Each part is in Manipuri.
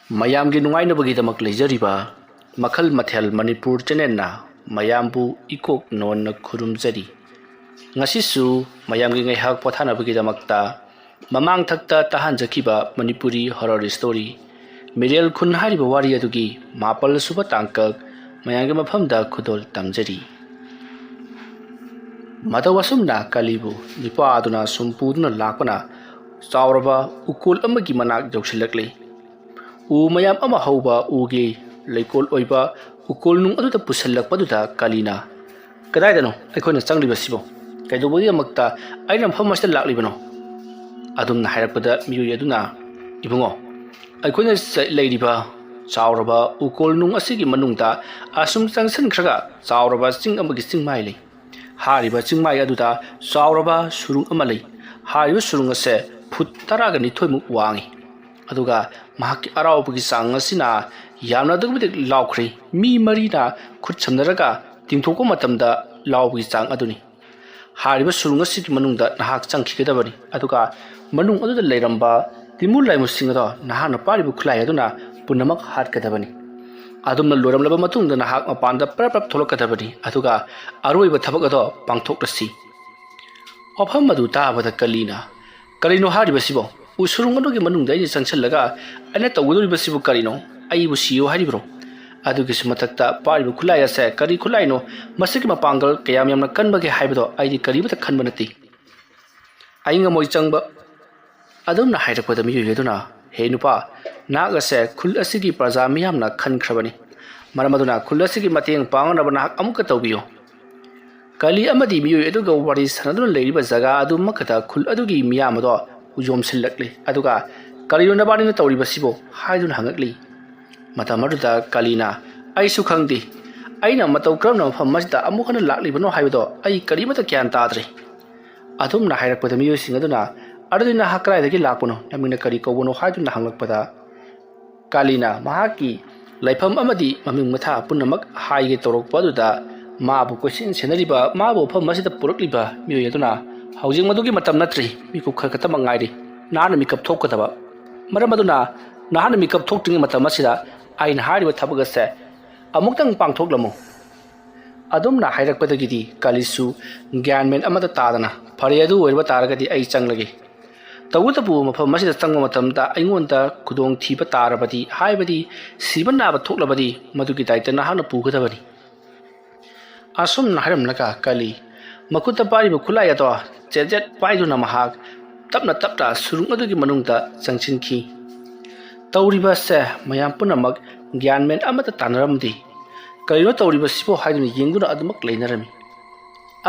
ꯃꯌꯥꯝꯒꯤ ꯅꯨꯡꯉꯥꯏꯅꯕꯒꯤꯗꯃꯛ ꯂꯩꯖꯔꯤꯕ ꯃꯈꯜ ꯃꯊꯦꯜ ꯃꯅꯤꯄꯨꯔ ꯆꯦꯅꯦꯜꯅ ꯃꯌꯥꯝꯕꯨ ꯏꯀꯣꯛ ꯅꯣꯟꯅ ꯈꯨꯔꯨꯝꯖꯔꯤ꯫ ꯉꯁꯤꯁꯨ ꯃꯌꯥꯝꯒꯤ ꯉꯩꯍꯥꯛ ꯄꯣꯊꯥꯅꯕꯒꯤꯗꯃꯛꯇ ꯃꯃꯥꯡꯊꯛꯇ ꯇꯥꯍꯟꯖꯈꯤꯕ ꯃꯅꯤꯄꯨꯔꯤ ꯍꯣꯔꯔ ꯁ꯭ꯇꯣꯔꯤ ꯃꯤꯔꯦꯜ ꯈꯨꯟ ꯍꯥꯏꯔꯤꯕ ꯋꯥꯔꯤ ꯑꯗꯨꯒꯤ 7ꯁꯨꯕ ꯇꯥꯡꯀꯛ ꯃꯌꯥꯝꯒꯤ ꯃꯐꯝꯗ ꯈꯨꯗꯣꯜ ꯇꯝꯖꯔꯤ꯫ ꯃꯇꯧ ꯑꯁꯨꯝꯅ ꯀꯥꯂꯤꯕꯨ ꯅꯨꯄꯥ ꯑꯗꯨꯅ ꯁꯨꯝ ꯄꯨꯗꯨꯅ ꯂꯥꯛꯄꯅ ꯆꯥꯎꯔꯕ ꯎꯀꯣꯜ ꯑꯃꯒꯤ ꯃꯅꯥꯛ ꯌꯧꯁꯤꯜꯂꯛꯂꯤ꯫ ꯎ ꯃꯌꯥꯝ ꯑꯃ ꯍꯧꯕ ꯎꯒꯤ ꯂꯩꯀꯣꯜ ꯑꯣꯏꯕ ꯎꯀꯣꯜ ꯅꯨꯡ ꯑꯗꯨꯗ ꯄꯨꯁꯤꯜꯂꯛꯄꯗꯨꯗ ꯀꯥꯂꯤꯅ "ꯀꯗꯥꯏꯗꯅꯣ ꯑꯩꯈꯣꯏꯅ ꯆꯪꯂꯤꯕꯁꯤꯕꯣ? ꯀꯩꯗꯧꯕꯒꯤꯗꯃꯛꯇ ꯑꯩꯅ ꯃꯐꯝ ꯑꯁꯤꯗ ꯂꯥꯛꯂꯤꯕꯅꯣ?" ꯑꯗꯨꯝꯅ ꯍꯥꯏꯔꯛꯄꯗ ꯃꯤꯑꯣꯏ ꯑꯗꯨꯅ "ꯏꯕꯨꯡꯉꯣ, ꯑꯩꯈꯣꯏꯅ ꯂꯩꯔꯤꯕ ꯆꯥꯎꯔꯕ ꯎꯀꯣꯜ ꯅꯨꯡ ꯑꯁꯤꯒꯤ ꯃꯅꯨꯡꯗ ꯑꯁꯨꯝ ꯆꯪꯁꯤꯟꯈ꯭ꯔꯒ ꯆꯥꯎꯔꯕ ꯆꯤꯡ ꯑꯃꯒꯤ ꯆꯤꯡꯃꯥꯏ ꯂꯩ꯫ ꯍꯥꯏꯔꯤꯕ ꯆꯤꯡꯃꯥꯏ ꯑꯗꯨꯗ ꯆꯥꯎꯔꯕ ꯁꯨꯔꯨꯡ ꯑꯃ ꯂꯩ꯫ ꯍꯥꯏꯔꯤꯕ ꯁꯨꯔꯨꯡ ꯑꯁꯦ ꯐꯨꯠ 12ꯃꯨꯛ ꯋꯥꯡꯏ꯫ ꯑꯗꯨꯒ ꯃꯍꯥꯛꯀꯤ ꯑꯔꯥꯎꯕꯒꯤ ꯆꯥꯡ ꯑꯁꯤꯅ ꯌꯥꯝꯅ ꯑꯗꯨꯛꯀꯤ ꯃꯇꯤꯛ ꯂꯥꯎꯈ꯭ꯔꯦ꯫ ꯃꯤ 4ꯅ ꯈꯨꯠ ꯁꯝꯅꯔꯒ ꯇꯤꯡꯊꯣꯛꯄ ꯃꯇꯝꯗ ꯂꯥꯎꯕꯒꯤ ꯆꯥꯡ ꯑꯗꯨꯅꯤ꯫ ꯍꯥꯏꯔꯤꯕ ꯁꯨꯔꯨꯡ ꯑꯁꯤꯒꯤ ꯃꯅꯨꯡꯗ ꯅꯍꯥꯛ ꯆꯪꯈꯤꯒꯗꯕꯅꯤ꯫ ꯑꯗꯨꯒ ꯃꯅꯨꯡ ꯑꯗꯨꯗ ꯂꯩꯔꯝꯕ ꯇꯤꯃꯨ ꯂꯥꯏꯃꯨꯁꯤꯡ ꯑꯗꯣ ꯅꯍꯥꯛꯅ ꯄꯥꯏꯔꯤꯕ ꯈꯨꯠꯂꯥꯏ ꯑꯗꯨꯅ ꯄꯨꯝꯅꯃꯛ ꯍꯥꯠꯀꯗꯕꯅꯤ꯫ ꯑꯗꯨꯝꯅ ꯂꯣꯏꯔꯝꯂꯕ ꯃꯇꯨꯡꯗ ꯅꯍꯥꯛ ꯃꯄꯥꯟꯗ ꯄ꯭ꯔꯞ ꯊꯣꯛꯂꯛꯀꯗꯕꯅꯤ꯫ ꯑꯗꯨꯒ ꯑꯔꯣꯏꯕ ꯊꯕꯛ ꯑꯗꯣ ꯄꯥꯡꯊꯣꯛꯂꯁꯤ." ꯋꯥꯐꯝ ꯑꯗꯨ ꯇꯥꯕꯗ ꯀꯥꯂꯤꯅ "ꯀꯔꯤꯅꯣ ꯍꯥꯏꯔꯤꯕꯁꯤꯕꯣ? ꯎꯁꯨꯔꯨꯡ ꯑꯗꯨꯒꯤ ꯃꯅꯨꯡꯗ ꯑꯩꯅ ꯆꯪꯁꯤꯜꯂꯒ ꯑꯩꯅ ꯇꯧꯒꯗꯧꯔꯤꯕꯁꯤꯕꯨ ꯀꯔꯤꯅꯣ? ꯑꯩꯕꯨ ꯁꯤꯌꯨ ꯍꯥꯏꯔꯤꯕ꯭ꯔꯣ? ꯑꯗꯨꯒꯤꯁꯨ ꯃꯊꯛꯇ ꯄꯥꯏꯔꯤꯕ ꯈꯨꯠꯂꯥꯏ ꯑꯁꯦ ꯀꯔꯤ ꯈꯨꯠꯂꯥꯏꯅꯣ? ꯃꯁꯤꯒꯤ ꯃꯄꯥꯡꯒꯜ ꯀꯌꯥꯝ ꯌꯥꯝꯅ ꯀꯟꯕꯒꯦ ꯍꯥꯏꯕꯗꯣ ꯑꯩꯗꯤ ꯀꯔꯤꯃꯠꯇ ꯈꯟꯕ ꯅꯠꯇꯦ꯫ ꯑꯩ ꯉꯝꯃꯣꯏ ꯆꯪꯕ." ꯑꯗꯨꯝꯅ ꯍꯥꯏꯔꯛꯄꯗ ꯃꯤꯑꯣꯏ ꯑꯗꯨꯅ "ꯍꯦ ꯅꯨꯄꯥ, ꯅꯍꯥꯛ ꯑꯁꯦ ꯈꯨꯜ ꯑꯁꯤꯒꯤ ꯄ꯭ꯔꯖꯥ ꯃꯤꯌꯥꯝꯅ ꯈꯟꯈ꯭ꯔꯕꯅꯤ꯫ ꯃꯔꯝ ꯑꯗꯨꯅ ꯈꯨꯜ ꯑꯁꯤꯒꯤ ꯃꯇꯦꯡ ꯄꯥꯡꯅꯅꯕ ꯅꯍꯥꯛ ꯑꯃꯨꯛꯀ ꯇꯧꯕꯤꯌꯨ." ꯀꯥꯂꯤ ꯑꯃꯗꯤ ꯃꯤꯑꯣꯏ ꯑꯗꯨꯒ ꯋꯥꯔꯤ ꯁꯥꯟꯅꯗꯨꯅ ꯂꯩꯔꯤꯕ ꯖꯒꯥ ꯑꯗꯨꯃꯛꯇ ꯈꯨꯜ ꯑꯗꯨꯒꯤ ꯃꯤꯌꯥꯝ ꯑꯗꯣ ꯌꯣꯝꯁꯤꯜꯂꯛꯂꯤ꯫ ꯑꯗꯨꯒ "ꯀꯔꯤꯅꯣ ꯅꯕꯥꯅꯤꯅ ꯇꯧꯔꯤꯕꯁꯤꯕꯣ?" ꯍꯥꯏꯗꯨꯅ ꯍꯪꯉꯛꯂꯤ꯫ ꯃꯇꯝ ꯑꯗꯨꯗ ꯀꯥꯂꯤꯅ "ꯑꯩꯁꯨ ꯈꯪꯗꯦ. ꯑꯩꯅ ꯃꯇꯧ ꯀꯔꯝꯅ ꯃꯐꯝ ꯑꯁꯤꯗ ꯑꯃꯨꯛ ꯍꯟꯅ ꯂꯥꯛꯂꯤꯕꯅꯣ ꯍꯥꯏꯕꯗꯣ ꯑꯩ ꯀꯔꯤꯃꯠꯇ ꯒ꯭ꯌꯥꯟ ꯇꯥꯗ꯭ꯔꯦ." ꯑꯗꯨꯝꯅ ꯍꯥꯏꯔꯛꯄꯗ ꯃꯤꯑꯣꯏꯁꯤꯡ ꯑꯗꯨꯅ "ꯑꯗꯨꯗꯤ ꯅꯍꯥꯛ ꯀꯗꯥꯏꯗꯒꯤ ꯂꯥꯛꯄꯅꯣ? ꯅꯃꯤꯡꯅ ꯀꯔꯤ ꯀꯧꯕꯅꯣ?" ꯍꯥꯏꯗꯨꯅ ꯍꯪꯂꯛꯄꯗ ꯀꯥꯂꯤꯅ ꯃꯍꯥꯛꯀꯤ ꯂꯩꯐꯝ ꯑꯃꯗꯤ ꯃꯃꯤꯡ ꯃꯊꯥ ꯄꯨꯝꯅꯃꯛ ꯍꯥꯏꯒꯦ ꯇꯧꯔꯛꯄ ꯑꯗꯨꯗ ꯃꯥꯕꯨ ꯀꯣꯏꯁꯦꯟ ꯁꯦꯟꯅꯔꯤꯕ ꯃꯥꯕꯨ ꯃꯐꯝ ꯑꯁꯤꯗ ꯄꯨꯔꯛꯂꯤꯕ ꯃꯤꯑꯣꯏ ꯑꯗꯨꯅ "ꯍꯧꯖꯤꯛ ꯃꯗꯨꯒꯤ ꯃꯇꯝ ꯅꯠꯇ꯭ꯔꯤ. ꯃꯤꯀꯨꯞ ꯈꯛꯇꯃꯛ ꯉꯥꯏꯔꯤ. ꯅꯍꯥꯛꯅ ꯃꯤꯀꯞ ꯊꯣꯛꯀꯗꯕ. ꯃꯔꯝ ꯑꯗꯨꯅ ꯅꯍꯥꯛꯅ ꯃꯤꯀꯞ ꯊꯣꯛꯇ꯭ꯔꯤꯉꯩ ꯃꯇꯝ ꯑꯁꯤꯗ ꯑꯩꯅ ꯍꯥꯏꯔꯤꯕ ꯊꯕꯛ ꯑꯁꯦ ꯑꯃꯨꯛꯇꯪ ꯄꯥꯡꯊꯣꯛꯂꯝꯃꯨ." ꯑꯗꯨꯝꯅ ꯍꯥꯏꯔꯛꯄꯗꯒꯤꯗꯤ ꯀꯥꯂꯤꯁꯨ ꯒ꯭ꯌꯥꯟ ꯃꯦꯟ ꯑꯃꯠꯇ ꯇꯥꯗꯅ "ꯐꯔꯦ, ꯑꯗꯨ ꯑꯣꯏꯔꯕ ꯇꯥꯔꯒꯗꯤ ꯑꯩ ꯆꯪꯂꯒꯦ. ꯇꯧꯕꯇꯕꯨ ꯃꯐꯝ ꯑꯁꯤꯗ ꯆꯪꯕ ꯃꯇꯝꯗ ꯑꯩꯉꯣꯟꯗ ꯈꯨꯗꯣꯡꯊꯤꯕ ꯇꯥꯔꯕꯗꯤ, ꯍꯥꯏꯕꯗꯤ ꯁꯤꯕ ꯅꯥꯕ ꯊꯣꯛꯂꯕꯗꯤ ꯃꯗꯨꯒꯤ ꯗꯥꯏꯇ ꯅꯍꯥꯛꯅ ꯄꯨꯒꯗꯕꯅꯤ." ꯑꯁꯨꯝꯅ ꯍꯥꯏꯔꯝꯂꯒ ꯀꯥꯂꯤ ꯃꯈꯨꯠꯇ ꯄꯥꯏꯔꯤꯕ ꯈꯨꯠꯂꯥꯏ ꯑꯗꯣ ꯆꯦꯠ ꯄꯥꯏꯗꯨꯅ ꯃꯍꯥꯛ ꯇꯞꯅ ꯁꯨꯔꯨꯡ ꯑꯗꯨꯒꯤ ꯃꯅꯨꯡꯗ ꯆꯪꯁꯤꯟꯈꯤ꯫ ꯇꯧꯔꯤꯕ ꯑꯁꯦ ꯃꯌꯥꯝ ꯄꯨꯝꯅꯃꯛ ꯒ꯭ꯌꯥꯟ ꯃꯦꯟ ꯑꯃꯠꯇ ꯇꯥꯅꯔꯝꯗꯦ꯫ ꯀꯔꯤꯅꯣ ꯇꯧꯔꯤꯕꯁꯤꯕꯣ ꯍꯥꯏꯗꯨꯅ ꯌꯦꯡꯗꯨꯅ ꯑꯗꯨꯃꯛ ꯂꯩꯅꯔꯝꯃꯤ꯫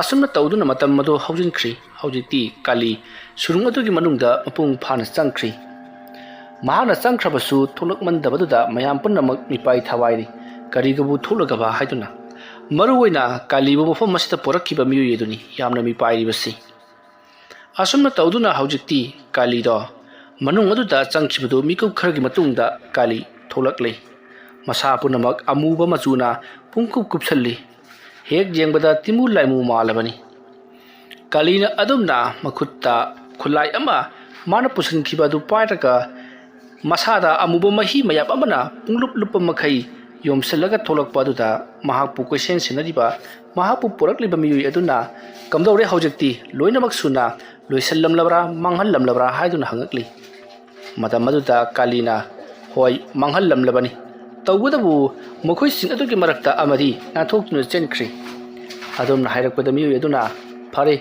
ꯑꯁꯨꯝꯅ ꯇꯧꯗꯨꯅ ꯃꯇꯝ ꯑꯗꯨ ꯍꯧꯖꯤꯟꯈ꯭ꯔꯤ꯫ ꯍꯧꯖꯤꯛꯇꯤ ꯀꯥꯂꯤ ꯁꯨꯔꯨꯡ ꯑꯗꯨꯒꯤ ꯃꯅꯨꯡꯗ ꯃꯄꯨꯡ ꯐꯥꯅ ꯆꯪꯈ꯭ꯔꯤ꯫ ꯃꯍꯥꯛꯅ ꯆꯪꯈ꯭ꯔꯕꯁꯨ ꯊꯣꯛꯂꯛꯃꯟꯗꯕꯗꯨꯗ ꯃꯌꯥꯝ ꯄꯨꯝꯅꯃꯛ ꯃꯤꯄꯥꯏ ꯊꯋꯥꯏꯔꯤ, ꯀꯔꯤꯒꯕꯨ ꯊꯣꯛꯂꯒꯕ ꯍꯥꯏꯗꯨꯅ꯫ ꯃꯔꯨꯑꯣꯏꯅ ꯀꯥꯂꯤꯕꯨ ꯃꯐꯝ ꯑꯁꯤꯗ ꯄꯣꯔꯛꯈꯤꯕ ꯃꯤꯑꯣꯏ ꯑꯗꯨꯅꯤ ꯌꯥꯝꯅ ꯃꯤꯄꯥꯏꯔꯤꯕꯁꯤ꯫ ꯑꯁꯨꯝꯅ ꯇꯧꯗꯨꯅ ꯍꯧꯖꯤꯛꯇꯤ ꯀꯥꯂꯤꯗꯣ ꯃꯅꯨꯡ ꯑꯗꯨꯗ ꯆꯪꯈꯤꯕꯗꯨ ꯃꯤꯀꯨꯞ ꯈꯔꯒꯤ ꯃꯇꯨꯡꯗ ꯀꯥꯂꯤ ꯊꯣꯛꯂꯛꯂꯤ꯫ ꯃꯁꯥ ꯄꯨꯝꯅꯃꯛ ꯑꯃꯨꯕ ꯃꯆꯨꯅ ꯄꯨꯡꯀꯨꯞ ꯀꯨꯞꯁꯜꯂꯤ꯫ ꯍꯦꯛ ꯌꯦꯡꯕꯗ ꯇꯤꯃꯨ ꯂꯥꯏꯃꯨ ꯃꯥꯜꯂꯕꯅꯤ꯫ ꯀꯥꯂꯤꯅ ꯑꯗꯨꯝꯅ ꯃꯈꯨꯠꯇ ꯈꯨꯠꯂꯥꯏ ꯑꯃ ꯃꯥꯅ ꯄꯨꯁꯤꯟꯈꯤꯕ ꯑꯗꯨ ꯄꯥꯏꯔꯒ ꯃꯁꯥꯗ ꯑꯃꯨꯕ ꯃꯍꯤ ꯃꯌꯥꯝ ꯑꯃꯅ ꯄꯨꯡꯂꯨꯞ ꯂꯨꯞꯄ ꯃꯈꯩ ꯌꯣꯝꯁꯤꯜꯂꯒ ꯊꯣꯛꯂꯛꯄ ꯑꯗꯨꯗ ꯃꯍꯥꯛꯄꯨ ꯀꯣꯏꯁꯦꯟ ꯁꯦꯟꯅꯔꯤꯕ ꯃꯍꯥꯛꯄꯨ ꯄꯣꯔꯛꯂꯤꯕ ꯃꯤꯑꯣꯏ ꯑꯗꯨꯅ "ꯀꯝꯗꯧꯔꯦ ꯍꯧꯖꯤꯛꯇꯤ? ꯂꯣꯏꯅꯃꯛ ꯁꯨꯅ ꯂꯣꯏꯁꯤꯜꯂꯝꯂꯕ꯭ꯔꯥ, ꯃꯥꯡꯍꯜꯂꯝꯂꯕ꯭ꯔꯥ?" ꯍꯥꯏꯗꯨꯅ ꯍꯪꯉꯛꯂꯤ꯫ ꯃꯇꯝ ꯑꯗꯨꯗ ꯀꯥꯂꯤꯅ "ꯍꯣꯏ, ꯃꯥꯡꯍꯜꯂꯝꯂꯕꯅꯤ. ꯇꯧꯕꯇꯕꯨ ꯃꯈꯣꯏꯁꯤꯡ ꯑꯗꯨꯒꯤ ꯃꯔꯛꯇ ꯑꯃꯗꯤ ꯅꯥꯟꯊꯣꯛꯇꯨꯅ ꯆꯦꯟꯈ꯭ꯔꯤ." ꯑꯗꯨꯝꯅ ꯍꯥꯏꯔꯛꯄꯗ ꯃꯤꯑꯣꯏ ꯑꯗꯨꯅ "ꯐꯔꯦ,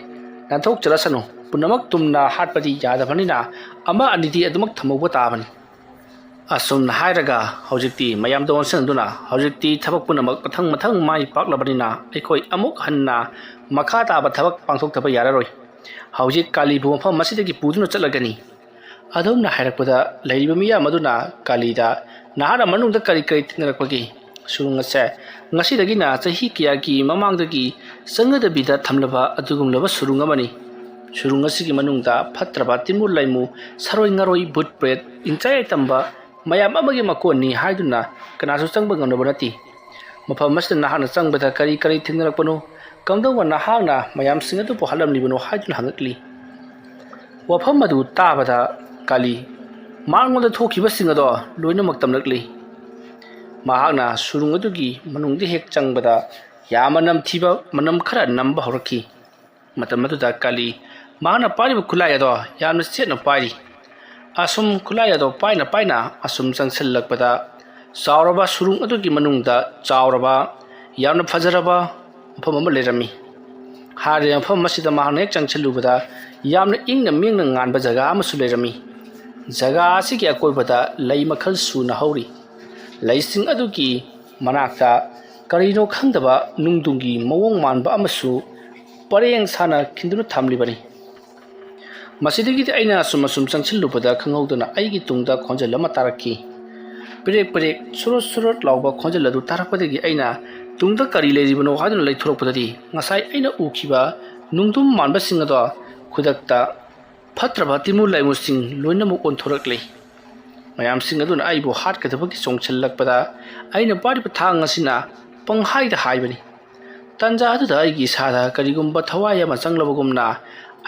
ꯅꯥꯟꯊꯣꯛꯆꯔꯁꯅꯨ. ꯄꯨꯝꯅꯃꯛ ꯇꯨꯝꯅ ꯍꯥꯠꯄꯗꯤ ꯌꯥꯗꯕꯅꯤꯅ ꯑꯃ ꯑꯅꯤꯗꯤ ꯑꯗꯨꯃꯛ ꯊꯝꯍꯧꯕ ꯇꯥꯕꯅꯤ." ꯑꯁꯨꯝꯅ ꯍꯥꯏꯔꯒ ꯍꯧꯖꯤꯛꯇꯤ ꯃꯌꯥꯝꯗ ꯑꯣꯟꯁꯤꯟꯗꯨꯅ "ꯍꯧꯖꯤꯛꯇꯤ ꯊꯕꯛ ꯄꯨꯝꯅꯃꯛ ꯃꯊꯪ ꯃꯥꯏ ꯄꯥꯛꯂꯕꯅꯤꯅ ꯑꯩꯈꯣꯏ ꯑꯃꯨꯛ ꯍꯟꯅ ꯃꯈꯥ ꯇꯥꯕ ꯊꯕꯛ ꯄꯥꯡꯊꯣꯛꯇꯕ ꯌꯥꯔꯔꯣꯏ. ꯍꯧꯖꯤꯛ ꯀꯥꯂꯤꯕꯨ ꯃꯐꯝ ꯑꯁꯤꯗꯒꯤ ꯄꯨꯗꯨꯅ ꯆꯠꯂꯒꯅꯤ." ꯑꯗꯨꯝꯅ ꯍꯥꯏꯔꯛꯄꯗ ꯂꯩꯔꯤꯕ ꯃꯤꯌꯥꯝ ꯑꯗꯨꯅ ꯀꯥꯂꯤꯗ "ꯅꯍꯥꯛꯅ ꯃꯅꯨꯡꯗ ꯀꯔꯤ ꯊꯦꯡꯅꯔꯛꯄꯒꯦ? ꯁꯨꯔꯨꯡ ꯑꯁꯦ ꯉꯁꯤꯗꯒꯤꯅ ꯆꯍꯤ ꯀꯌꯥꯒꯤ ꯃꯃꯥꯡꯗꯒꯤ ꯆꯪꯅꯗꯕꯤꯗ ꯊꯝꯂꯕ ꯑꯗꯨꯒꯨꯝꯂꯕ ꯁꯨꯔꯨꯡ ꯑꯃꯅꯤ. ꯁꯨꯔꯨꯡ ꯑꯁꯤꯒꯤ ꯃꯅꯨꯡꯗ ꯐꯠꯇ꯭ꯔꯕ ꯇꯤꯃꯨ ꯂꯩꯃꯨ, ꯁꯔꯣꯏ ꯉꯥꯔꯣꯏ, ꯚꯨꯠ ꯄ꯭ꯔꯦꯠ, ꯏꯟꯆꯥꯏ ꯌꯥꯏꯇꯝꯕ ꯃꯌꯥꯝ ꯑꯃꯒꯤ ꯃꯀꯣꯟꯅꯤ ꯍꯥꯏꯗꯨꯅ ꯀꯅꯥꯁꯨ ꯆꯪꯕ ꯉꯝꯂꯕ ꯅꯠꯇꯦ. ꯃꯐꯝ ꯑꯁꯤꯗ ꯅꯍꯥꯛꯅ ꯆꯪꯕꯗ ꯀꯔꯤ ꯊꯦꯡꯅꯔꯛꯄꯅꯣ? ꯀꯝꯗꯧꯅ ꯅꯍꯥꯛꯅ ꯃꯌꯥꯝꯁꯤꯡ ꯑꯗꯨꯕꯨ ꯍꯥꯠꯂꯝꯂꯤꯕꯅꯣ?" ꯍꯥꯏꯗꯨꯅ ꯍꯪꯉꯛꯂꯤ꯫ ꯋꯥꯐꯝ ꯑꯗꯨ ꯇꯥꯕꯗ ꯀꯥꯂꯤ ꯃꯥꯉꯣꯟꯗ ꯊꯣꯛꯈꯤꯕꯁꯤꯡ ꯑꯗꯣ ꯂꯣꯏꯅꯃꯛ ꯇꯝꯂꯛꯂꯤ꯫ ꯃꯍꯥꯛꯅ ꯁꯨꯔꯨꯡ ꯑꯗꯨꯒꯤ ꯃꯅꯨꯡꯗ ꯍꯦꯛ ꯆꯪꯕꯗ ꯌꯥꯝꯅ ꯅꯝꯊꯤꯕ ꯃꯅꯝ ꯈꯔ ꯅꯝꯕ ꯍꯧꯔꯛꯈꯤ꯫ ꯃꯇꯝ ꯑꯗꯨꯗ ꯀꯥꯂꯤ ꯃꯍꯥꯛꯅ ꯄꯥꯏꯔꯤꯕ ꯈꯨꯠꯂꯥꯏ ꯑꯗꯣ ꯌꯥꯝꯅ ꯆꯦꯠꯅ ꯄꯥꯏꯔꯤ꯫ ꯑꯁꯨꯝ ꯈꯨꯠꯂꯥꯏ ꯑꯗꯣ ꯄꯥꯏꯅ ꯄꯥꯏꯅ ꯑꯁꯨꯝ ꯆꯪꯁꯤꯜꯂꯛꯄꯗ ꯆꯥꯎꯔꯕ ꯁꯨꯔꯨꯡ ꯑꯗꯨꯒꯤ ꯃꯅꯨꯡꯗ ꯆꯥꯎꯔꯕ ꯌꯥꯝꯅ ꯐꯖꯔꯕ ꯃꯐꯝ ꯑꯃ ꯂꯩꯔꯝꯃꯤ꯫ ꯍꯥꯏꯔꯤꯕ ꯃꯐꯝ ꯑꯁꯤꯗ ꯃꯍꯥꯛꯅ ꯍꯦꯛ ꯆꯪꯁꯤꯜꯂꯨꯕꯗ ꯌꯥꯝꯅ ꯏꯪꯅ ꯃꯤꯡꯅ ꯉꯥꯟꯕ ꯖꯒꯥ ꯑꯃꯁꯨ ꯂꯩꯔꯝꯃꯤ꯫ ꯖꯒꯥ ꯑꯁꯤꯒꯤ ꯑꯀꯣꯏꯕꯗ ꯂꯩ ꯃꯈꯜ ꯁꯨꯅ ꯍꯧꯔꯤ꯫ ꯂꯩꯁꯤꯡ ꯑꯗꯨꯒꯤ ꯃꯅꯥꯛꯇ ꯀꯔꯤꯅꯣ ꯈꯪꯗꯕ ꯅꯨꯡꯗꯨꯡꯒꯤ ꯃꯑꯣꯡ ꯃꯥꯟꯕ ꯑꯃꯁꯨ ꯄꯔꯦꯡ ꯁꯥꯅ ꯈꯤꯟꯗꯨꯅ ꯊꯝꯂꯤꯕꯅꯤ꯫ ꯃꯁꯤꯗꯒꯤꯗꯤ ꯑꯩꯅ ꯑꯁꯨꯝ ꯆꯪꯁꯤꯜꯂꯨꯕꯗ ꯈꯪꯍꯧꯗꯅ ꯑꯩꯒꯤ ꯇꯨꯡꯗ ꯈꯣꯟꯖꯦꯜ ꯑꯃ ꯇꯥꯔꯛꯈꯤ꯫ ꯄꯦꯔꯦꯛ ꯄꯦꯔꯦꯛ ꯁꯨꯔꯨꯠ ꯁꯨꯔꯨꯠ ꯂꯥꯎꯕ ꯈꯣꯟꯖꯦꯜ ꯑꯗꯨ ꯇꯥꯔꯛꯄꯗꯒꯤ ꯑꯩꯅ ꯇꯨꯡꯗ ꯀꯔꯤ ꯂꯩꯔꯤꯕꯅꯣ ꯍꯥꯏꯗꯨꯅ ꯂꯩꯊꯣꯔꯛꯄꯗꯗꯤ ꯉꯁꯥꯏ ꯑꯩꯅ ꯎꯈꯤꯕ ꯅꯨꯡꯗꯨꯝ ꯃꯥꯟꯕꯁꯤꯡ ꯑꯗꯣ ꯈꯨꯗꯛꯇ ꯐꯠꯇ꯭ꯔꯕ ꯇꯤꯃꯨ ꯂꯩꯃꯨꯁꯤꯡ ꯂꯣꯏꯅꯃꯛ ꯑꯣꯟꯊꯣꯔꯛꯂꯤ꯫ ꯃꯌꯥꯝꯁꯤꯡ ꯑꯗꯨꯅ ꯑꯩꯕꯨ ꯍꯥꯠꯀꯗꯕꯒꯤ ꯆꯣꯡꯁꯤꯜꯂꯛꯄꯗ ꯑꯩꯅ ꯄꯥꯏꯔꯤꯕ ꯊꯥꯡ ꯑꯁꯤꯅ ꯄꯪꯍꯥꯏꯗ ꯍꯥꯏꯕꯅꯤ꯫ ꯇꯟꯖꯥ ꯑꯗꯨꯗ ꯑꯩꯒꯤ ꯏꯁꯥꯗ ꯀꯔꯤꯒꯨꯝꯕ ꯊꯋꯥꯏ ꯑꯃ ꯆꯪꯂꯕꯒꯨꯝꯅ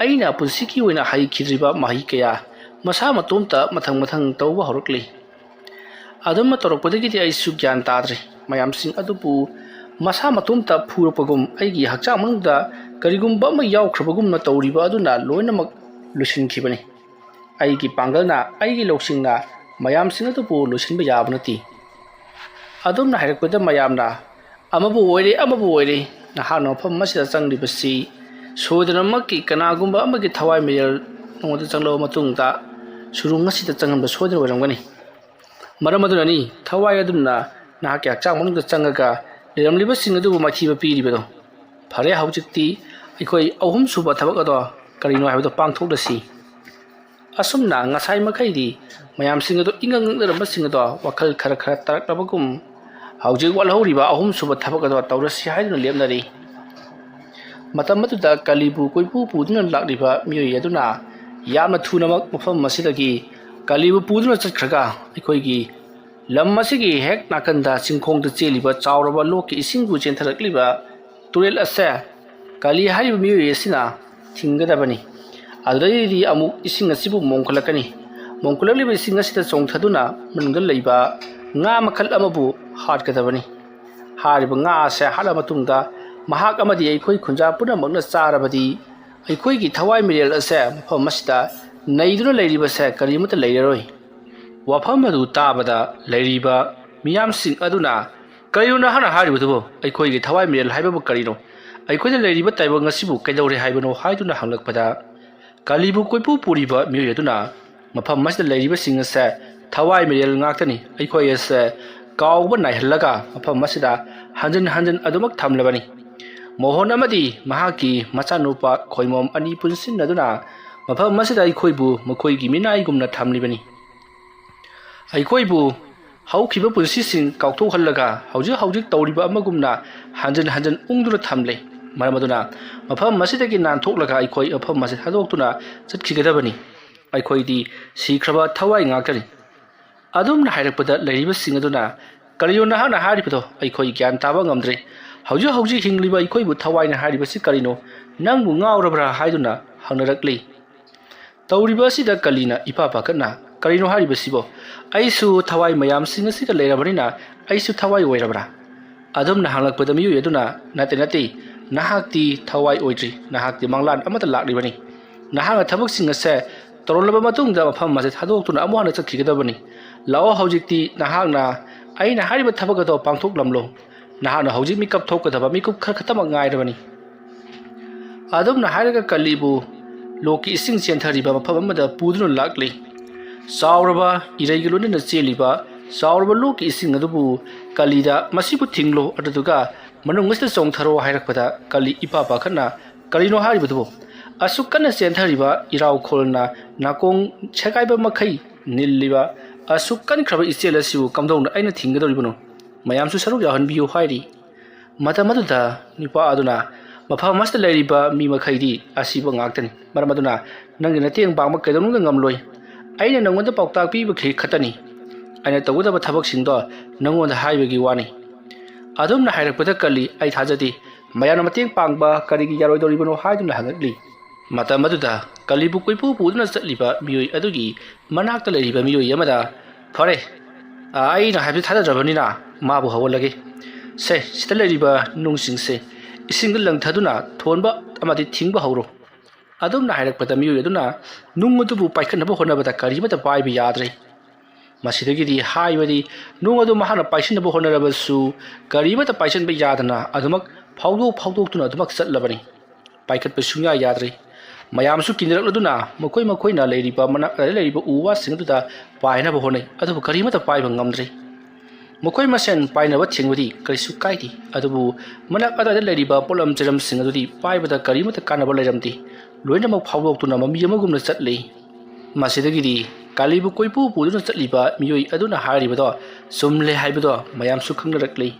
ꯑꯩꯅ ꯄꯨꯟꯁꯤꯒꯤ ꯑꯣꯏꯅ ꯍꯩꯈꯤꯗ꯭ꯔꯤꯕ ꯃꯍꯩ ꯀꯌꯥ ꯃꯁꯥ ꯃꯇꯣꯝꯇ ꯃꯊꯪ ꯇꯧꯕ ꯍꯧꯔꯛꯂꯤ꯫ ꯑꯗꯨꯝꯅ ꯇꯧꯔꯛꯄꯗꯒꯤꯗꯤ ꯑꯩꯁꯨ ꯒ꯭ꯌꯥꯟ ꯇꯥꯗ꯭ꯔꯦ꯫ ꯃꯌꯥꯝꯁꯤꯡ ꯑꯗꯨꯕꯨ ꯃꯁꯥ ꯃꯇꯣꯝꯇ ꯐꯨꯔꯛꯄꯒꯨꯝ ꯑꯩꯒꯤ ꯍꯛꯆꯥꯡ ꯃꯅꯨꯡꯗ ꯀꯔꯤꯒꯨꯝꯕ ꯑꯃ ꯌꯥꯎꯈ꯭ꯔꯕꯒꯨꯝꯅ ꯇꯧꯔꯤꯕ ꯑꯗꯨꯅ ꯂꯣꯏꯅꯃꯛ ꯂꯣꯏꯁꯤꯟꯈꯤꯕꯅꯤ꯫ ꯑꯩꯒꯤ ꯄꯥꯡꯒꯜꯅ ꯑꯩꯒꯤ ꯂꯧꯁꯤꯡꯅ ꯃꯌꯥꯝꯁꯤꯡ ꯑꯗꯨꯕꯨ ꯂꯣꯏꯁꯤꯟꯕ ꯌꯥꯕ ꯅꯠꯇꯦ꯫ ꯑꯗꯨꯝꯅ ꯍꯥꯏꯔꯛꯄꯗ ꯃꯌꯥꯝꯅ ꯑꯃꯕꯨ ꯑꯣꯏꯔꯦ ꯅꯍꯥꯛꯅ ꯃꯐꯝ ꯑꯁꯤꯗ ꯆꯪꯂꯤꯕꯁꯤ ꯁꯣꯏꯗꯅꯃꯛꯀꯤ ꯀꯅꯥꯒꯨꯝꯕ ꯑꯃꯒꯤ ꯊꯋꯥꯏ ꯃꯤꯔꯦꯜ ꯅꯉꯣꯟꯗ ꯆꯪꯂꯕ ꯃꯇꯨꯡꯗ ꯁꯨꯔꯨꯡ ꯑꯁꯤꯗ ꯆꯪꯍꯟꯕ ꯁꯣꯏꯗꯅ ꯑꯣꯏꯔꯝꯒꯅꯤ꯫ ꯃꯔꯝ ꯑꯗꯨꯅꯅꯤ ꯊꯋꯥꯏ ꯑꯗꯨꯅ ꯅꯍꯥꯛꯀꯤ ꯍꯛꯆꯥꯡ ꯃꯅꯨꯡꯗ ꯆꯪꯉꯒ ꯂꯩꯔꯝꯂꯤꯕꯁꯤꯡ ꯑꯗꯨꯕꯨ ꯃꯥꯏꯊꯤꯕ ꯄꯤꯔꯤꯕꯗꯣ꯫ ꯐꯔꯦ, ꯍꯧꯖꯤꯛꯇꯤ ꯑꯩꯈꯣꯏ ꯑꯍꯨꯝꯁꯨꯕ ꯊꯕꯛ ꯑꯗꯣ ꯀꯔꯤꯅꯣ ꯍꯥꯏꯕꯗꯣ ꯄꯥꯡꯊꯣꯛꯂꯁꯤ꯫ ꯑꯁꯨꯝꯅ ꯉꯁꯥꯏ ꯃꯈꯩꯗꯤ ꯃꯌꯥꯝꯁꯤꯡ ꯑꯗꯣ ꯏꯪꯉꯪ ꯉꯛꯅꯔꯝꯕꯁꯤꯡ ꯑꯗꯣ ꯋꯥꯈꯜ ꯈꯔ ꯇꯥꯔꯛꯂꯕꯒꯨꯝ ꯍꯧꯖꯤꯛ ꯋꯥꯠꯍꯧꯔꯤꯕ ꯑꯍꯨꯝꯁꯨꯕ ꯊꯕꯛ ꯑꯗꯣ ꯇꯧꯔꯁꯤ ꯍꯥꯏꯗꯨꯅ ꯂꯦꯞꯅꯔꯤ꯫ ꯃꯇꯝ ꯑꯗꯨꯗ ꯀꯥꯂꯤꯕꯨ ꯀꯣꯏꯄꯨ ꯄꯨꯗꯨꯅ ꯂꯥꯛꯂꯤꯕ ꯃꯤꯑꯣꯏ ꯑꯗꯨꯅ ꯌꯥꯝꯅ ꯊꯨꯅꯃꯛ ꯃꯐꯝ ꯑꯁꯤꯗꯒꯤ ꯀꯥꯂꯤꯕꯨ ꯄꯨꯗꯨꯅ ꯆꯠꯈ꯭ꯔꯒ ꯑꯩꯈꯣꯏꯒꯤ ꯂꯝ ꯑꯁꯤꯒꯤ ꯍꯦꯛ ꯅꯥꯀꯟꯗ ꯆꯤꯡꯈꯣꯡꯗ ꯆꯦꯜꯂꯤꯕ ꯆꯥꯎꯔꯕ ꯂꯣꯛꯀꯤ ꯏꯁꯤꯡꯕꯨ ꯆꯦꯟꯊꯔꯛꯂꯤꯕ ꯇꯨꯔꯦꯜ ꯑꯁꯦ ꯀꯥꯂꯤ ꯍꯥꯏꯔꯤꯕ ꯃꯤꯑꯣꯏ ꯑꯁꯤꯅ ꯊꯤꯡꯒꯗꯕꯅꯤ꯫ ꯑꯗꯨꯗꯩꯗꯤ ꯑꯃꯨꯛ ꯏꯁꯤꯡ ꯑꯁꯤꯕꯨ ꯃꯣꯡꯈꯠꯂꯛꯀꯅꯤ꯫ ꯃꯣꯡꯈꯠꯂꯛꯂꯤꯕ ꯏꯁꯤꯡ ꯑꯁꯤꯗ ꯆꯣꯡꯊꯗꯨꯅ ꯃꯅꯨꯡꯗ ꯂꯩꯕ ꯉꯥ ꯃꯈꯜ ꯑꯃꯕꯨ ꯍꯥꯠꯀꯗꯕꯅꯤ꯫ ꯍꯥꯏꯔꯤꯕ ꯉꯥ ꯑꯁꯦ ꯍꯥꯠꯂ ꯃꯇꯨꯡꯗ ꯃꯍꯥꯛ ꯑꯃꯗꯤ ꯑꯩꯈꯣꯏ ꯈꯨꯟꯖꯥ ꯄꯨꯝꯅꯃꯛꯅ ꯆꯥꯔꯕꯗꯤ ꯑꯩꯈꯣꯏꯒꯤ ꯊꯋꯥꯏ ꯃꯤꯔꯦꯜ ꯑꯁꯦ ꯃꯐꯝ ꯑꯁꯤꯗ ꯅꯩꯗꯨꯅ ꯂꯩꯔꯤꯕꯁꯦ ꯀꯔꯤꯃꯠꯇ ꯂꯩꯔꯔꯣꯏ꯫ ꯋꯥꯐꯝ ꯑꯗꯨ ꯇꯥꯕꯗ ꯂꯩꯔꯤꯕ ꯃꯤꯌꯥꯝꯁꯤꯡ ꯑꯗꯨꯅ ꯀꯔꯤꯅꯣ ꯅꯍꯥꯛꯅ ꯍꯥꯏꯔꯤꯕꯗꯨꯕꯨ? ꯑꯩꯈꯣꯏꯒꯤ ꯊꯋꯥꯏ ꯃꯤꯔꯦꯜ ꯍꯥꯏꯕꯕꯨ ꯀꯔꯤꯅꯣ? ꯑꯩꯈꯣꯏꯗ ꯂꯩꯔꯤꯕ ꯇꯥꯏꯕꯪ ꯑꯁꯤꯕꯨ ꯀꯩꯗꯧꯔꯦ ꯍꯥꯏꯕꯅꯣ ꯍꯥꯏꯗꯨꯅ ꯍꯪꯂꯛꯄꯗ ꯀꯥꯂꯤꯕꯨ ꯀꯣꯏꯄꯨ ꯄꯨꯔꯤꯕ ꯃꯤꯑꯣꯏ ꯑꯗꯨꯅ ꯃꯐꯝ ꯑꯁꯤꯗ ꯂꯩꯔꯤꯕꯁꯤꯡ ꯑꯁꯦ ꯊꯋꯥꯏ ꯃꯤꯔꯦꯜ ꯉꯥꯛꯇꯅꯤ꯫ ꯑꯩꯈꯣꯏ ꯑꯁꯦ ꯀꯥꯎꯕ ꯅꯥꯏꯍꯜꯂꯒ ꯃꯐꯝ ꯑꯁꯤꯗ ꯍꯟꯖꯤꯟ ꯑꯗꯨꯃꯛ ꯊꯝꯂꯕꯅꯤ꯫ ꯃꯣꯍꯣꯟ ꯑꯃꯗꯤ ꯃꯍꯥꯛꯀꯤ ꯃꯆꯥꯅꯨꯄꯥ ꯈꯣꯏꯃꯣꯝ ꯑꯅꯤ ꯄꯨꯟꯁꯤꯟꯅꯗꯨꯅ ꯃꯐꯝ ꯑꯁꯤꯗ ꯑꯩꯈꯣꯏꯕꯨ ꯃꯈꯣꯏꯒꯤ ꯃꯤꯅꯥꯏꯒꯨꯝꯅ ꯊꯝꯂꯤꯕꯅꯤ꯫ ꯑꯩꯈꯣꯏꯕꯨ ꯍꯧꯈꯤꯕ ꯄꯨꯟꯁꯤꯁꯤꯡ ꯀꯥꯎꯊꯣꯛꯍꯜꯂꯒ ꯍꯧꯖꯤꯛ ꯇꯧꯔꯤꯕ ꯑꯃꯒꯨꯝꯅ ꯍꯟꯖꯤꯟ ꯎꯪꯗꯨꯅ ꯊꯝꯂꯦ꯫ ꯃꯔꯝ ꯑꯗꯨꯅ ꯃꯐꯝ ꯑꯁꯤꯗꯒꯤ ꯅꯥꯟꯊꯣꯛꯂꯒ ꯑꯩꯈꯣꯏ ꯃꯐꯝ ꯑꯁꯤ ꯊꯥꯗꯣꯛꯇꯨꯅ ꯆꯠꯈꯤꯒꯗꯕꯅꯤ꯫ ꯑꯩꯈꯣꯏꯗꯤ ꯁꯤꯈ꯭ꯔꯕ ꯊꯋꯥꯏ ꯉꯥꯛꯇꯅꯤ꯫ ꯑꯗꯨꯝꯅ ꯍꯥꯏꯔꯛꯄꯗ ꯂꯩꯔꯤꯕꯁꯤꯡ ꯑꯗꯨꯅ ꯀꯔꯤꯅꯣ ꯅꯍꯥꯛꯅ ꯍꯥꯏꯔꯤꯕꯗꯣ? ꯑꯩꯈꯣꯏ ꯒ꯭ꯌꯥꯟ ꯇꯥꯕ ꯉꯝꯗ꯭ꯔꯦ꯫ ꯍꯧꯖꯤꯛ ꯍꯤꯡꯂꯤꯕ ꯑꯩꯈꯣꯏꯕꯨ ꯊꯋꯥꯏꯅ ꯍꯥꯏꯔꯤꯕꯁꯤ ꯀꯔꯤꯅꯣ? ꯅꯪꯕꯨ ꯉꯥꯎꯔꯕ꯭ꯔꯥ ꯍꯥꯏꯗꯨꯅ ꯍꯪꯅꯔꯛꯂꯤ꯫ ꯇꯧꯔꯤꯕ ꯑꯁꯤꯗ ꯀꯥꯂꯤꯅ ꯏꯄꯥ ꯄꯥꯈꯠꯅ ꯀꯔꯤꯅꯣ ꯍꯥꯏꯔꯤꯕꯁꯤꯕꯣ? ꯑꯩꯁꯨ ꯊꯋꯥꯏ ꯃꯌꯥꯝꯁꯤꯡ ꯑꯁꯤꯗ ꯂꯩꯔꯕꯅꯤꯅ ꯑꯩꯁꯨ ꯊꯋꯥꯏ ꯑꯣꯏꯔꯕ꯭ꯔꯥ? ꯑꯗꯨꯝꯅ ꯍꯪꯂꯛꯄꯗ ꯃꯤꯑꯣꯏ ꯑꯗꯨꯅ ꯅꯠꯇꯦ, ꯅꯍꯥꯛꯇꯤ ꯊꯋꯥꯏ ꯑꯣꯏꯗ꯭ꯔꯤ꯫ ꯅꯍꯥꯛꯇꯤ ꯃꯪꯂꯥꯟ ꯑꯃꯗ ꯂꯥꯛꯂꯤꯕꯅꯤ꯫ ꯅꯍꯥꯛꯅ ꯊꯕꯛꯁꯤꯡ ꯑꯁꯦ ꯇꯧꯔꯝꯂꯕ ꯃꯇꯨꯡꯗ ꯃꯐꯝ ꯑꯁꯤ ꯊꯥꯗꯣꯛꯇꯨꯅ ꯑꯃꯨꯛ ꯍꯟꯅ ꯆꯠꯈꯤꯒꯗꯕꯅꯤ꯫ ꯂꯥꯛꯑꯣ, ꯍꯧꯖꯤꯛꯇꯤ ꯅꯍꯥꯛꯅ ꯑꯩꯅ ꯍꯥꯏꯔꯤꯕ ꯊꯕꯛ ꯑꯗꯣ ꯄꯥꯡꯊꯣꯛꯂꯝꯂꯣ꯫ ꯅꯍꯥꯛꯅ ꯍꯧꯖꯤꯛ ꯃꯤꯀꯞ ꯊꯣꯛꯀꯗꯕ ꯃꯤꯀꯨꯞ ꯈꯛꯇꯃꯛ ꯉꯥꯏꯔꯕꯅꯤ꯫ ꯑꯗꯨꯝꯅ ꯍꯥꯏꯔꯒ ꯀꯥꯂꯤꯕꯨ ꯂꯣꯛꯀꯤ ꯏꯁꯤꯡ ꯆꯦꯟꯊꯔꯤꯕ ꯃꯐꯝ ꯑꯃꯗ ꯄꯨꯗꯨꯅ ꯂꯥꯛꯂꯤ꯫ ꯆꯥꯎꯔꯕ ꯏꯔꯩꯒ ꯂꯣꯏꯅꯅ ꯆꯦꯜꯂꯤꯕ ꯆꯥꯎꯔꯕ ꯂꯣꯛꯀꯤ ꯏꯁꯤꯡ ꯑꯗꯨꯕꯨ ꯀꯥꯂꯤꯗ ꯃꯁꯤꯕꯨ ꯊꯤꯡꯂꯣ, ꯑꯗꯨꯗꯨꯒ ꯃꯅꯨꯡ ꯑꯁꯤꯗ ꯆꯣꯡꯊꯔꯣ ꯍꯥꯏꯔꯛꯄꯗ ꯀꯥꯂꯤ ꯏꯄꯥ ꯄꯥꯈꯠꯅ ꯀꯔꯤꯅꯣ ꯍꯥꯏꯔꯤꯕꯗꯨꯕꯨ? ꯑꯁꯨꯛ ꯀꯟꯅ ꯆꯦꯟꯊꯔꯤꯕ ꯏꯔꯥꯎꯈꯣꯜꯅ ꯅꯥꯀꯣꯡ ꯁꯦꯒꯥꯏꯕ ꯃꯈꯩ ꯅꯤꯜꯂꯤꯕ ꯑꯁꯨꯛ ꯀꯟꯈ꯭ꯔꯕ ꯏꯆꯦꯜ ꯑꯁꯤꯕꯨ ꯀꯝꯗꯧꯅ ꯑꯩꯅ ꯊꯤꯡꯒꯗꯧꯔꯤꯕꯅꯣ? ꯃꯌꯥꯝꯁꯨ ꯁꯔꯨꯛ ꯌꯥꯎꯍꯟꯕꯤꯌꯨ ꯍꯥꯏꯔꯤ꯫ ꯃꯇꯝ ꯑꯗꯨꯗ ꯅꯨꯄꯥ ꯑꯗꯨꯅ ꯃꯐꯝ ꯑꯁꯤꯗ ꯂꯩꯔꯤꯕ ꯃꯤ ꯃꯈꯩꯗꯤ ꯑꯁꯤꯕ ꯉꯥꯛꯇꯅꯤ꯫ ꯃꯔꯝ ꯑꯗꯨꯅ ꯅꯪꯒꯤ ꯃꯇꯦꯡ ꯄꯥꯡꯕ ꯀꯩꯗꯧꯅꯨꯡꯗ ꯉꯝꯂꯣꯏ꯫ ꯑꯩꯅ ꯅꯪꯉꯣꯟꯗ ꯄꯥꯎꯇꯥꯛ ꯄꯤꯕꯈꯤ ꯈꯛꯇꯅꯤ꯫ ꯑꯩꯅ ꯇꯧꯒꯗꯕ ꯊꯕꯛꯁꯤꯡꯗꯣ ꯅꯪꯉꯣꯟꯗ ꯍꯥꯏꯕꯒꯤ ꯋꯥꯅꯤ꯫ ꯑꯗꯨꯝꯅ ꯍꯥꯏꯔꯛꯄꯗ ꯀꯥꯂꯤ ꯑꯩ ꯊꯥꯖꯗꯦ, ꯃꯌꯥꯝꯅ ꯃꯇꯦꯡ ꯄꯥꯡꯕ ꯀꯔꯤꯒꯤ ꯌꯥꯔꯣꯏꯗꯧꯔꯤꯕꯅꯣ ꯍꯥꯏꯗꯨꯅ ꯍꯪꯂꯛꯂꯤ꯫ ꯃꯇꯝ ꯑꯗꯨꯗ ꯀꯂꯤꯕꯨ ꯀꯣꯏꯄꯨ ꯄꯨꯗꯨꯅ ꯆꯠꯂꯤꯕ ꯃꯤꯑꯣꯏ ꯑꯗꯨꯒꯤ ꯃꯅꯥꯛꯇ ꯂꯩꯔꯤꯕ ꯃꯤꯑꯣꯏ ꯑꯃꯗ ꯐꯔꯦ ꯑꯩꯅ ꯍꯥꯏꯕꯗꯤ ꯊꯥꯖꯗ꯭ꯔꯕꯅꯤꯅ ꯃꯥꯕꯨ ꯍꯧꯍꯜꯂꯒꯦ ꯁꯦ ꯁꯤꯗ ꯂꯩꯔꯤꯕ ꯅꯨꯡꯁꯤꯡꯁꯦ ꯏꯁꯤꯡꯗ ꯂꯪꯊꯗꯨꯅ ꯊꯣꯟꯕ ꯑꯃꯗꯤ ꯊꯤꯡꯕ ꯍꯧꯔꯣ ꯑꯗꯨꯝꯅ ꯍꯥꯏꯔꯛꯄꯗ ꯃꯤꯑꯣꯏ ꯑꯗꯨꯅ ꯅꯨꯡ ꯑꯗꯨꯕꯨ ꯄꯥꯏꯈꯠꯅꯕ ꯍꯣꯠꯅꯕꯗ ꯀꯔꯤꯃꯠꯇ ꯄꯥꯏꯕ ꯌꯥꯗ꯭ꯔꯦ ꯃꯁꯤꯗꯒꯤꯗꯤ ꯍꯥꯏꯕꯗꯤ ꯅꯨꯡ ꯑꯗꯨ ꯃꯍꯥꯛꯅ ꯄꯥꯏꯁꯤꯟꯅꯕ ꯍꯣꯠꯅꯔꯕꯁꯨ ꯀꯔꯤꯃꯠꯇ ꯄꯥꯏꯁꯤꯟꯕ ꯌꯥꯗꯅ ꯑꯗꯨꯃꯛ ꯐꯥꯎꯗꯣꯛꯇꯨꯅ ꯑꯗꯨꯃꯛ ꯆꯠꯂꯕꯅꯤ ꯄꯥꯏꯈꯠꯄ ꯁꯨꯡꯌꯥ ꯌꯥꯗ꯭ꯔꯦ ꯃꯌꯥꯝꯁꯨ ꯀꯤꯅꯔꯛꯂꯗꯨꯅ ꯃꯈꯣꯏꯅ ꯂꯩꯔꯤꯕ ꯃꯅꯥꯛꯇ ꯂꯩꯔꯤꯕ ꯎ ꯋꯥꯁꯤꯡ ꯑꯗꯨꯗ ꯄꯥꯏꯅꯕ ꯍꯣꯠꯅꯩ ꯑꯗꯨꯕꯨ ꯀꯔꯤꯃꯠꯇ ꯄꯥꯏꯕ ꯉꯝꯗ꯭ꯔꯦ ꯃꯈꯣꯏ ꯃꯁꯦꯟ ꯄꯥꯏꯅꯕ ꯊꯦꯡꯕꯗꯤ ꯀꯔꯤꯁꯨ ꯀꯥꯏꯗꯦ ꯑꯗꯨꯕꯨ ꯃꯅꯥꯛ ꯑꯗꯨꯋꯥꯏꯗ ꯂꯩꯔꯤꯕ ꯄꯣꯠꯂꯝ ꯆꯩꯔꯝꯁꯤꯡ ꯑꯗꯨꯗꯤ ꯄꯥꯏꯕꯗ ꯀꯔꯤꯃꯠꯇ ꯀꯥꯟꯅꯕ ꯂꯩꯔꯝꯗꯦ ꯂꯣꯏꯅꯃꯛ ꯐꯥꯎꯗꯣꯛꯇꯨꯅ ꯃꯃꯤ ꯑꯃꯒꯨꯝꯅ ꯆꯠꯂꯤ ꯃꯁꯤꯗꯒꯤꯗꯤ ꯀꯥꯂꯤꯕꯨ ꯀꯣꯏꯄꯨ ꯄꯨꯗꯨꯅ ꯆꯠꯂꯤꯕ ꯃꯤꯑꯣꯏ ꯑꯗꯨꯅ ꯍꯥꯏꯔꯤꯕꯗꯣ ꯆꯨꯝꯂꯦ ꯍꯥꯏꯕꯗꯣ ꯃꯌꯥꯝꯁꯨ ꯈꯪꯅꯔꯛꯂꯤ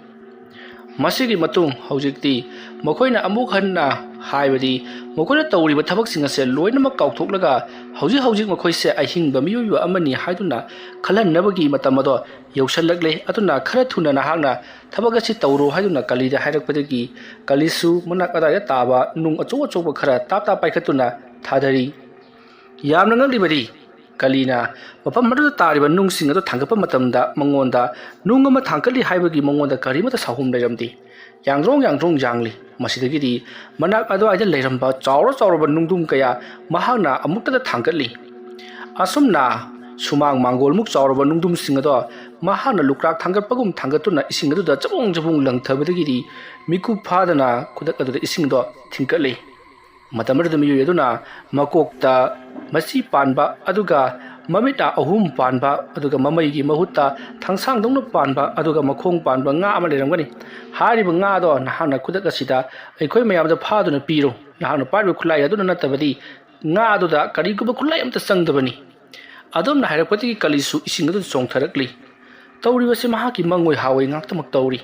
ꯃꯁꯤꯒꯤ ꯃꯇꯨꯡ ꯍꯧꯖꯤꯛꯇꯤ ꯃꯈꯣꯏꯅ ꯑꯃꯨꯛ ꯍꯟꯅ ꯍꯥꯏꯕꯗꯤ ꯃꯈꯣꯏꯅ ꯇꯧꯔꯤꯕ ꯊꯕꯛꯁꯤꯡ ꯑꯁꯦ ꯂꯣꯏꯅꯃꯛ ꯀꯥꯎꯊꯣꯛꯂꯒ ꯍꯧꯖꯤꯛ ꯃꯈꯣꯏꯁꯦ ꯑꯍꯤꯡꯕ ꯃꯤꯑꯣꯏꯕ ꯑꯃꯅꯤ ꯍꯥꯏꯗꯨꯅ ꯈꯜꯍꯟꯅꯕꯒꯤ ꯃꯇꯝ ꯑꯗꯣ ꯌꯧꯁꯜꯂꯛꯂꯦ ꯑꯗꯨꯅ ꯈꯔ ꯊꯨꯅ ꯅꯍꯥꯛꯅ ꯊꯕꯛ ꯑꯁꯤ ꯇꯧꯔꯣ ꯍꯥꯏꯗꯨꯅ ꯀꯂꯤꯗ ꯍꯥꯏꯔꯛꯄꯗꯒꯤ ꯀꯂꯤꯁꯨ ꯃꯅꯥꯛ ꯑꯗꯥꯏꯗ ꯇꯥꯕ ꯅꯨꯡ ꯑꯆꯧꯕ ꯈꯔ ꯇꯥꯞ ꯄꯥꯏꯈꯠꯇꯨꯅ ꯊꯥꯗꯔꯤ ꯌꯥꯝꯅ ꯉꯛꯂꯤꯕꯗꯤ ꯀꯂꯤꯅ ꯃꯐꯝ ꯑꯗꯨꯗ ꯇꯥꯔꯤꯕ ꯅꯨꯡꯁꯤꯡ ꯑꯗꯨ ꯊꯥꯡꯒꯠꯄ ꯃꯇꯝꯗ ꯃꯉꯣꯟꯗ ꯅꯨꯡ ꯑꯃ ꯊꯥꯡꯒꯠꯂꯤ ꯍꯥꯏꯕꯒꯤ ꯃꯉꯣꯟꯗ ꯀꯔꯤꯃꯠꯇ ꯁꯥꯎꯍꯨꯝ ꯂꯩꯔꯝꯗꯦ ꯌꯥꯡꯗ꯭ꯔꯣꯡ ꯌꯥꯡꯂꯤ ꯃꯁꯤꯗꯒꯤꯗꯤ ꯃꯅꯥꯛ ꯑꯗꯨꯋꯥꯏꯗ ꯂꯩꯔꯝꯕ ꯆꯥꯎꯔꯕ ꯅꯨꯡꯗꯨꯝ ꯀꯌా ꯃꯍꯥꯛꯅ ꯑꯃꯨꯛꯇꯗ ꯊꯥꯡꯒꯠꯂꯤ ꯑꯁꯨꯝꯅ ꯁꯨꯃꯥꯡ ꯃꯥꯡꯒꯣꯜꯃꯨꯛ ꯆꯥꯎꯔꯕ ꯅꯨꯡꯗꯨꯝꯁꯤꯡ ꯑꯗꯣ ꯃꯍꯥꯛꯅ ꯂꯨꯀ꯭ꯔꯥꯛ ꯊꯥꯡꯒꯠꯄꯒꯨꯝ ꯊꯥꯡꯒꯠꯇꯨꯅ ꯏꯁꯤꯡ ꯑꯗꯨꯗ ꯆꯕꯨꯡ ꯂꯪꯊꯕꯗꯒꯤꯗꯤ ꯃꯤꯀꯨꯞ ꯐꯥꯗꯅ ꯈꯨꯗꯛ ꯑꯗꯨꯗ ꯏꯁꯤꯡꯗꯣ ꯊꯤꯡꯀꯠꯂꯤ ꯃꯇꯝ ꯑꯗꯨꯗ ꯃꯤꯑꯣꯏ ꯑꯗꯨꯅ ꯃꯀꯣꯛꯇ ꯃꯆꯤ ꯄꯥꯟꯕ ꯑꯗꯨꯒ ꯃꯃꯤꯠꯅ ꯑꯍꯨꯝ ꯄꯥꯟꯕ ꯑꯗꯨꯒ ꯃꯃꯩꯒꯤ ꯃꯍꯨꯠꯇ ꯊꯥꯡꯁꯥꯡꯗꯧꯅ ꯄꯥꯟꯕ ꯑꯗꯨꯒ ꯃꯈꯣꯡ ꯄꯥꯟꯕ ꯉꯥ ꯑꯃ ꯂꯩꯔꯝꯒꯅꯤ ꯍꯥꯏꯔꯤꯕ ꯉꯥꯗꯣ ꯅꯍꯥꯛꯅ ꯈꯨꯗꯛ ꯑꯁꯤꯗ ꯑꯩꯈꯣꯏ ꯃꯌꯥꯝꯗ ꯐꯥꯗꯨꯅ ꯄꯤꯔꯣ ꯅꯍꯥꯛꯅ ꯄꯥꯏꯔꯤꯕ ꯈꯨꯠꯂꯥꯏ ꯑꯗꯨꯅ ꯅꯠꯇꯕꯗꯤ ꯉꯥ ꯑꯗꯨꯗ ꯀꯔꯤꯒꯨꯝꯕ ꯈꯨꯠꯂꯥꯏ ꯑꯃꯇ ꯆꯪꯗꯕꯅꯤ ꯑꯗꯣꯝꯅ ꯍꯥꯏꯔꯛꯄꯗꯒꯤ ꯀꯂꯤꯁꯨ ꯏꯁꯤꯡ ꯑꯗꯨ ꯆꯣꯡꯊꯔꯛꯂꯤ ꯇꯧꯔꯤꯕꯁꯤ ꯃꯍꯥꯛꯀꯤ ꯃꯪꯑꯣꯏ ꯍꯥꯋꯏ ꯉꯥꯛꯇꯃꯛ ꯇꯧꯔꯤ